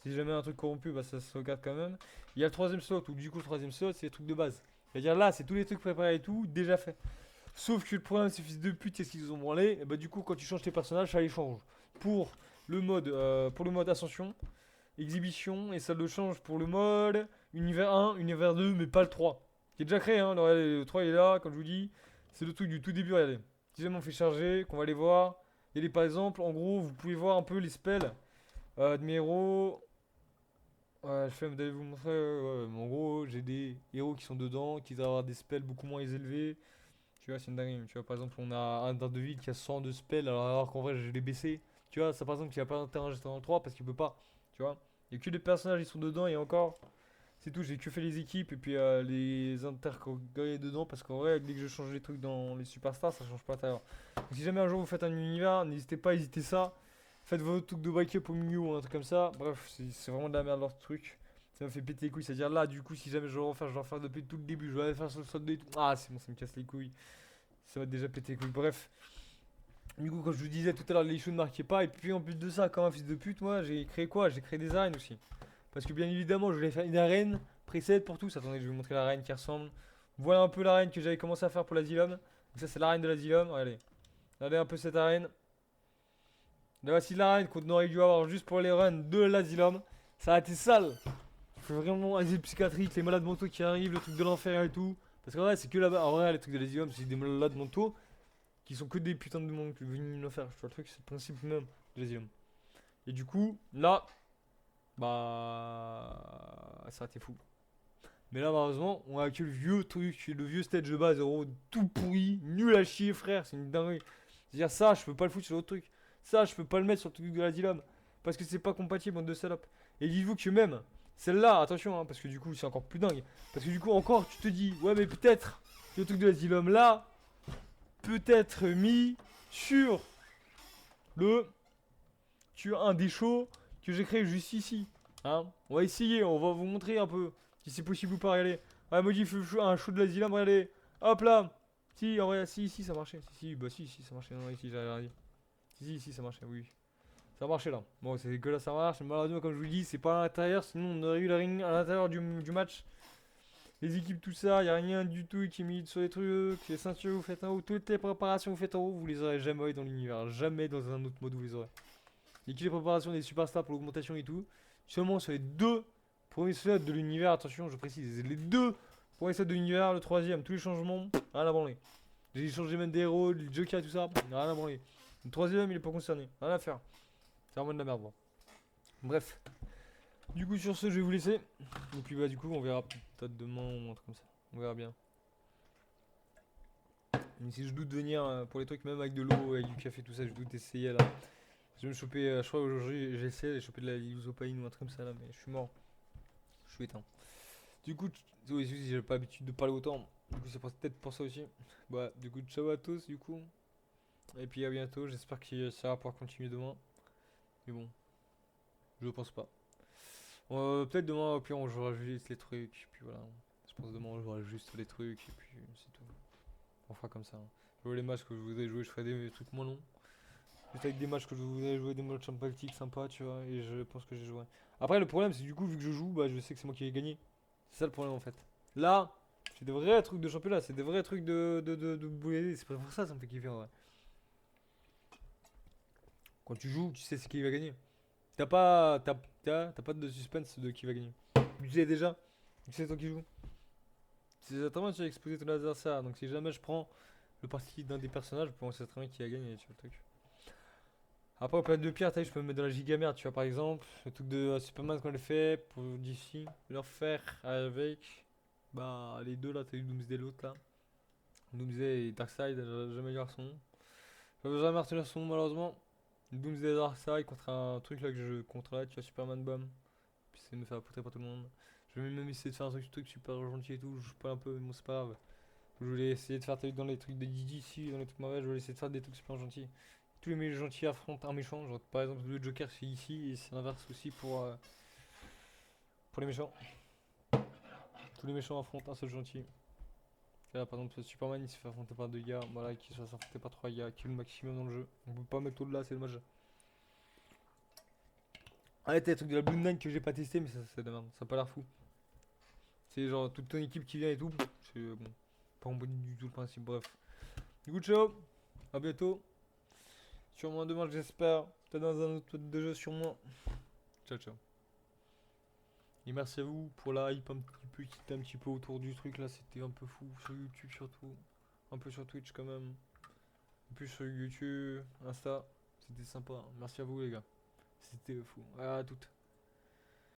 Si jamais un truc corrompu, bah ça se sauvegarde quand même. Il y a le troisième slot, où du coup, le troisième slot, c'est les trucs de base. C'est-à-dire là, c'est tous les trucs préparés et tout, déjà fait. Sauf que le problème, ces fils de pute, qu'est-ce qu'ils ont branlé? Et bah, du coup, quand tu changes tes personnages, ça les change. Pour pour le mode ascension, exhibition, et ça le change pour le mode univers 1, univers 2, mais pas le 3. Qui est déjà créé, hein. Alors, regardez, le 3 il est là, comme je vous dis. C'est le truc du tout début, regardez. Si jamais on fait charger, qu'on va aller voir. Et les, par exemple, en gros, vous pouvez voir un peu les spells de mes héros. Ouais, je vais d'aller vous montrer. Ouais, mais en gros, j'ai des héros qui sont dedans, qui doivent avoir des spells beaucoup moins élevés. Tu vois, c'est une dinguerie. Tu vois, par exemple, on a un Daredevil qui a 100 de spells, alors qu'en vrai, je l'ai baissé. Tu vois, ça par exemple, qui a pas d'intérêt dans le 3 parce qu'il peut pas. Tu vois, il y a que les personnages, ils sont dedans et encore. C'est tout, j'ai que fait les équipes et puis les intercatégories dedans parce qu'en vrai, dès que je change les trucs dans les superstars, ça change pas d'intérieur. Donc si jamais un jour vous faites un univers, n'hésitez pas à hésiter ça. Faites votre truc de bike up au milieu ou un truc comme ça. Bref, c'est vraiment de la merde leur truc. Ça me fait péter les couilles. C'est-à-dire là, du coup, si jamais je veux refaire, je dois refaire depuis tout le début. Je vais aller faire sur le solde et tout. Ah, c'est bon, ça me casse les couilles. Ça va déjà péter les couilles. Bref. Du coup, comme je vous disais tout à l'heure, les shows ne marquaient pas. Et puis en plus de ça, comme un fils de pute, moi, j'ai créé quoi? J'ai créé des arènes aussi. Parce que bien évidemment, je voulais faire une arène preset pour tous. Attendez, je vais vous montrer l'arène qui ressemble. Voilà un peu l'arène que j'avais commencé à faire pour l'asylum. Donc ça c'est l'arène de l'asylum, regardez. Regardez un peu cette arène. Là voici l'arène qu'on aurait dû avoir juste pour les runs de l'asylum. Ça a été sale. Il faut vraiment asile psychiatrique, les malades mentaux qui arrivent, le truc de l'enfer et tout. Parce qu'en vrai c'est que là-bas, en vrai les trucs de l'asylum c'est des malades mentaux qui sont que des putains de monde qui viennent l'enfer. Je vois le truc, c'est le principe même de l'asylum. Et du coup, là, bah... ça a été fou. Mais là, malheureusement, on a que le vieux truc, le vieux stage de base, gros, tout pourri, nul à chier, frère, c'est une dinguerie. C'est-à-dire, ça, je peux pas le foutre sur l'autre truc. Ça, je peux pas le mettre sur le truc de l'asylum. Parce que c'est pas compatible, bande de salopes. Et dites-vous que même, celle-là, attention, hein, parce que du coup, c'est encore plus dingue. Parce que du coup, encore, tu te dis, ouais, mais peut-être que le truc de l'asylum là, peut être mis sur le. Sur un des shows que j'ai créé juste ici. Hein, on va essayer, on va vous montrer un peu si c'est possible ou pas. Regardez. Ouais, modifie un show de l'asylum, regardez. Hop là. Si, en vrai, si, ça marchait. Si, ça marchait. Non, ici, j'avais rien dit. Si, ça marchait, oui. Ça marchait là. Bon, c'est que là, ça marche. Mais malheureusement, comme je vous dis, c'est pas à l'intérieur. Sinon, on aurait eu la ring à l'intérieur du match. Les équipes, tout ça, y a rien du tout qui est mis sur les trucs. Les ceintures, vous faites en haut. Toutes les préparations, vous faites en haut. Vous les aurez jamais dans l'univers. Jamais dans un autre mode, vous les aurez. Et toutes les préparations des superstars pour l'augmentation et tout. Seulement sur les deux premiers slots de l'univers, attention, je précise, les deux premiers slots de l'univers, le troisième, tous les changements, rien à branler. J'ai changé même des héros, les jokers et tout ça, rien à branler. Le troisième, il est pas concerné, rien à faire. C'est vraiment de la merde, bon. Bref. Du coup, sur ce, je vais vous laisser. Et puis, bah, du coup, on verra peut-être demain ou un truc comme ça. On verra bien. Mais si je doute de venir pour les trucs, même avec de l'eau, avec du café, tout ça, je doute d'essayer là. Je vais me choper, je crois aujourd'hui j'ai essayé de choper de la lysopaïne ou un truc comme ça là, mais je suis mort. Je suis éteint. Du coup, oui, j'ai pas l'habitude de parler autant. Du coup, c'est peut-être pour ça aussi. Bah, du coup, ciao à tous, du coup. Et puis à bientôt. J'espère que ça va pouvoir continuer demain. Mais bon, je pense pas. Peut-être demain, au pire, on jouera juste les trucs. Puis voilà. Je pense demain, on jouera juste les trucs. Et puis c'est tout. On fera comme ça. Je vois les matchs que je voudrais jouer, je ferai des trucs moins longs. Juste avec des matchs que je voudrais jouer, des matchs sympathiques, sympas, tu vois, et je pense que j'ai joué. Après, le problème, c'est du coup, vu que je joue, bah, je sais que c'est moi qui vais gagner. C'est ça le problème en fait. Là, c'est des vrais trucs de championnat, c'est des vrais trucs de boulet. C'est pas pour ça, ça me fait kiffer en vrai. Quand tu joues, tu sais ce qui va gagner. T'as pas de suspense de qui va gagner. Tu sais déjà, tu sais toi qui joues. C'est exactement, tu vas exposer ton adversaire. Donc si jamais je prends le parti d'un des personnages, je peux très bien qui a gagné, tu vois le truc. Après, au planète de pierre, je peux me mettre dans la giga merde, tu vois, par exemple. Le truc de Superman qu'on le fait pour DC, leur faire avec. Bah, les deux là, t'as eu Doomsday l'autre là. Doomsday et Darkseid, jamais garçon. J'avais jamais retenir son nom malheureusement. Doomsday et Darkseid contre un truc là que je contrôle, tu vois, Superman Bomb. Puis c'est de me faire poutrer par tout le monde. Je vais même essayer de faire un truc super gentil et tout, je joue pas un peu, mais bon, c'est pas grave. Je voulais essayer de faire dans les trucs de DC, dans les trucs mauvais, je voulais essayer de faire des trucs super gentils. Tous les gentils affrontent un méchant, genre par exemple le Joker c'est ici et c'est l'inverse aussi pour les méchants. Tous les méchants affrontent un seul gentil. Et là par exemple Superman il se fait affronter par deux gars, voilà qui se fait affronter par trois gars, qui est le maximum dans le jeu. On peut pas mettre au-delà, c'est dommage. Arrête les trucs de la Blue Nine que j'ai pas testé mais ça c'est de merde, ça a pas l'air fou. C'est genre toute ton équipe qui vient et tout, c'est bon, pas en bon du tout le principe, bref. Du coup ciao, à bientôt. Sûrement demain, j'espère. Peut-être dans un autre mode de jeu, sûrement. Ciao, ciao. Et merci à vous pour la hype un petit peu qui était un petit peu autour du truc là. C'était un peu fou sur YouTube surtout. Un peu sur Twitch quand même. Un peu sur YouTube, Insta. C'était sympa. Merci à vous les gars. C'était fou. À toutes.